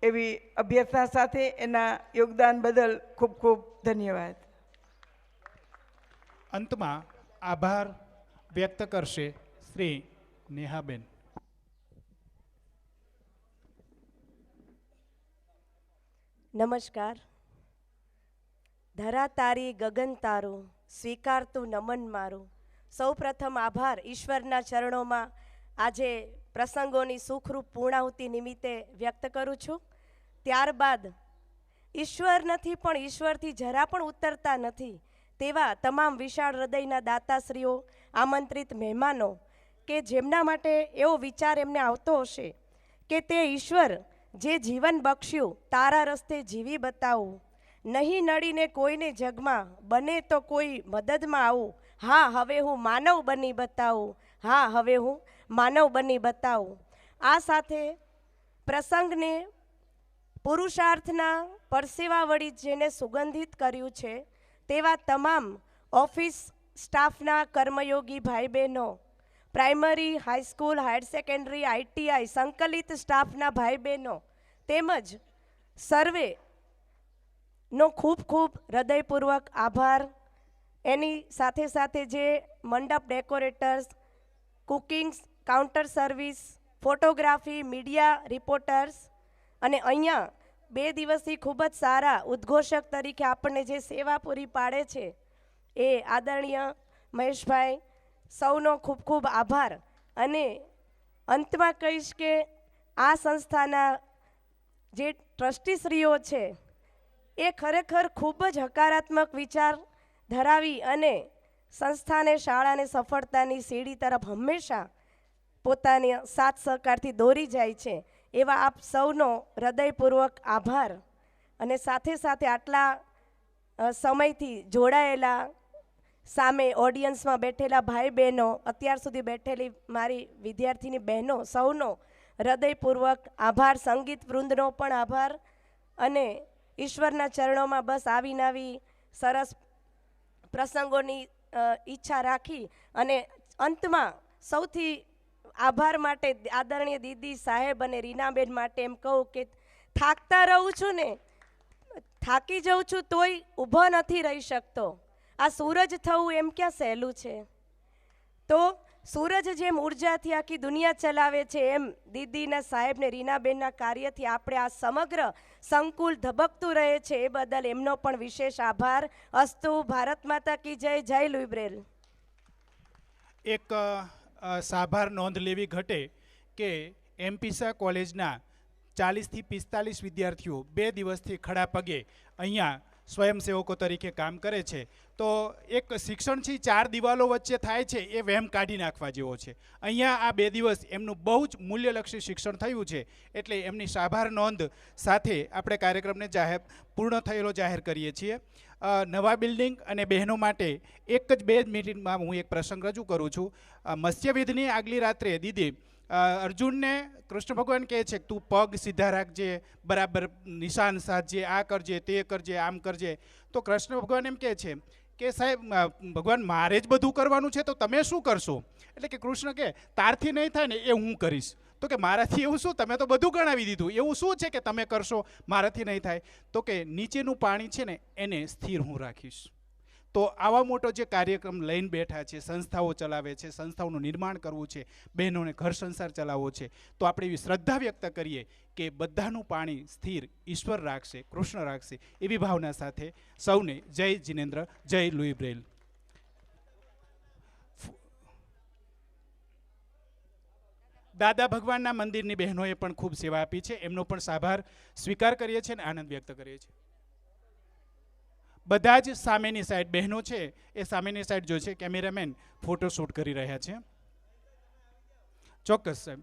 એવી અભ્યર્થના સાથે એના યોગદાન બદલ ખૂબ ખૂબ ધન્યવાદ. અંતમાં આભાર વ્યક્ત કરશે શ્રી નેહાબેન. નમસ્કાર. ધરા તારી ગગન તારું, સ્વીકારતું નમન મારું. સૌ પ્રથમ આભાર ઈશ્વરના ચરણોમાં આજે પ્રસંગોની સુખરૂપ પૂર્ણાહુતિ નિમિત્તે વ્યક્ત કરું છું. ત્યારબાદ ઈશ્વર નથી પણ ઈશ્વરથી જરા પણ ઉતરતા નથી તેવા તમામ વિશાળ હૃદયના દાતાશ્રીઓ, આમંત્રિત મહેમાનો કે જેમના માટે એવો વિચાર એમને આવતો હશે કે તે ઈશ્વર જે જીવન બક્ષ્યું તારા રસ્તે જીવી બતાવું, નહીં નડીને કોઈને જગમાં, બને તો કોઈ મદદમાં આવું. હા હવે હું માનવ બની બતાવું, હા હવે હું માનવ બની બતાવું. આ સાથે પ્રસંગને પુરુષાર્થના પરસેવા વળી જેને સુગંધિત કર્યું છે તેવા તમામ ઓફિસ સ્ટાફના કર્મયોગી ભાઈ બહેનો, primary, high school, higher secondary, ITI સંકલિત સ્ટાફના ભાઈ બહેનો તેમજ સર્વેનો ખૂબ ખૂબ હૃદયપૂર્વક આભાર. એની સાથે સાથે જે મંડપ decorators, cooking, counter service, photography, media reporters અને અહીંયા 2 દિવસથી ખૂબ જ સારા ઉદ્ઘોષક તરીકે આપણને જે સેવા પૂરી પાડે છે એ આદરણીય મહેશભાઈ, સૌનો ખૂબ ખૂબ આભાર. અને અંતમાં કહીશ કે આ સંસ્થાના જે ટ્રસ્ટીશ્રીઓ છે એ ખરેખર ખૂબ જ હકારાત્મક વિચાર ધરાવી અને સંસ્થાને, શાળાને સફળતાની સીડી તરફ હંમેશા પોતાની સાથ સહકારથી દોરી જાય છે. એવા આપ સૌનો હૃદયપૂર્વક આભાર. અને સાથે સાથે આટલા સમયથી જોડાયેલા, સામે ઓડિયન્સમાં બેઠેલા ભાઈ બહેનો, અત્યાર સુધી બેઠેલી મારી વિદ્યાર્થીની બહેનો, સૌનો હૃદયપૂર્વક આભાર. સંગીત વૃંદનો પણ આભાર. અને ઈશ્વરના ચરણોમાં બસ આવીને આવી સરસ પ્રસંગોની ઈચ્છા રાખી અને અંતમાં સૌથી આભાર માટે આદરણીય દીદી સાહેબ અને રીનાબેન માટે એમ કહું કે થાકતા રહું છું ને, થાકી જાઉં છું તોય ઊભો નથી રહી શકતો. આ સૂરજ થવું એમ ક્યાં સહેલું છે? તો સૂરજ જેમ ઉર્જાથી આખી દુનિયા ચલાવે છે એમ દીદીના સાહેબને રીનાબેનના કાર્યથી આપણે આ સમગ્ર સંકુલ ધબકતું રહે છે. એ બદલ એમનો પણ વિશેષ આભાર. અસ્તુ. ભારત માતા કી જય. જય લુઈ બ્રેલ. એક સાભાર નોંધ લેવી ઘટે કે એમપીસા કોલેજના 40થી 45 વિદ્યાર્થીઓ 2 દિવસથી ખડા પગે અહીંયા સ્વયંસેવકો તરીકે કામ કરે છે. તો એક શિક્ષણથી 4 દિવાલો વચ્ચે થાય છે એ વહેમ કાઢી નાખવા જેવો છે. અહીંયા આ 2 દિવસ એમનું બહુ જ મૂલ્યલક્ષી શિક્ષણ થયું છે, એટલે એમની સાભાર નોંધ સાથે આપણે કાર્યક્રમને પૂર્ણ થયેલો જાહેર કરીએ છીએ. નવા બિલ્ડિંગ અને બહેનો માટે એક જ 2 મિનિટમાં હું એક પ્રસંગ રજૂ કરું છું. મત્સ્યવિધની આગલી રાત્રે દીદી અર્જુનને કૃષ્ણ ભગવાન કહે છે કે તું પગ સીધા રાખજે, બરાબર નિશાન સાધજે, આ કરજે, તે કરજે, આમ કરજે. તો કૃષ્ણ ભગવાન એમ કહે છે કે સાહેબ ભગવાન મારે જ બધું કરવાનું છે તો તમે શું કરશો? એટલે કે કૃષ્ણ કહે તારથી નહીં થાય ને એ હું કરીશ. તો કે મારાથી એવું શું, તમે તો બધું ગણાવી દીધું, એવું શું છે કે તમે કરશો મારાથી નહીં થાય? તો કે નીચેનું પાણી છે ને એને સ્થિર હું રાખીશ. તો આવા મોટો જે કાર્યક્રમ લઈને બેઠા છે, સંસ્થાઓ ચલાવે છે, સંસ્થાઓનું નિર્માણ કરવું છે, બહેનોને ઘર સંસાર ચલાવવો છે, તો આપણે એવી શ્રદ્ધા વ્યક્ત કરીએ કે બધાનું પાણી સ્થિર ઈશ્વર રાખશે, કૃષ્ણ રાખશે. એવી ભાવના સાથે સૌને જય જિનેન્દ્ર, જય લુઈ બ્રેલ. દાદા ભગવાનના મંદિરની બહેનોએ પણ ખૂબ સેવા આપી છે, એમનો પણ આભાર સ્વીકાર કરીએ છીએ અને આનંદ વ્યક્ત કરીએ છીએ. બધા જ સામેની સાઈડ બહેનો છે એ સામેની સાઈડ જો છે કેમેરામેન ફોટો શૂટ કરી રહ્યા છે. ચોક્કસ સાહેબ.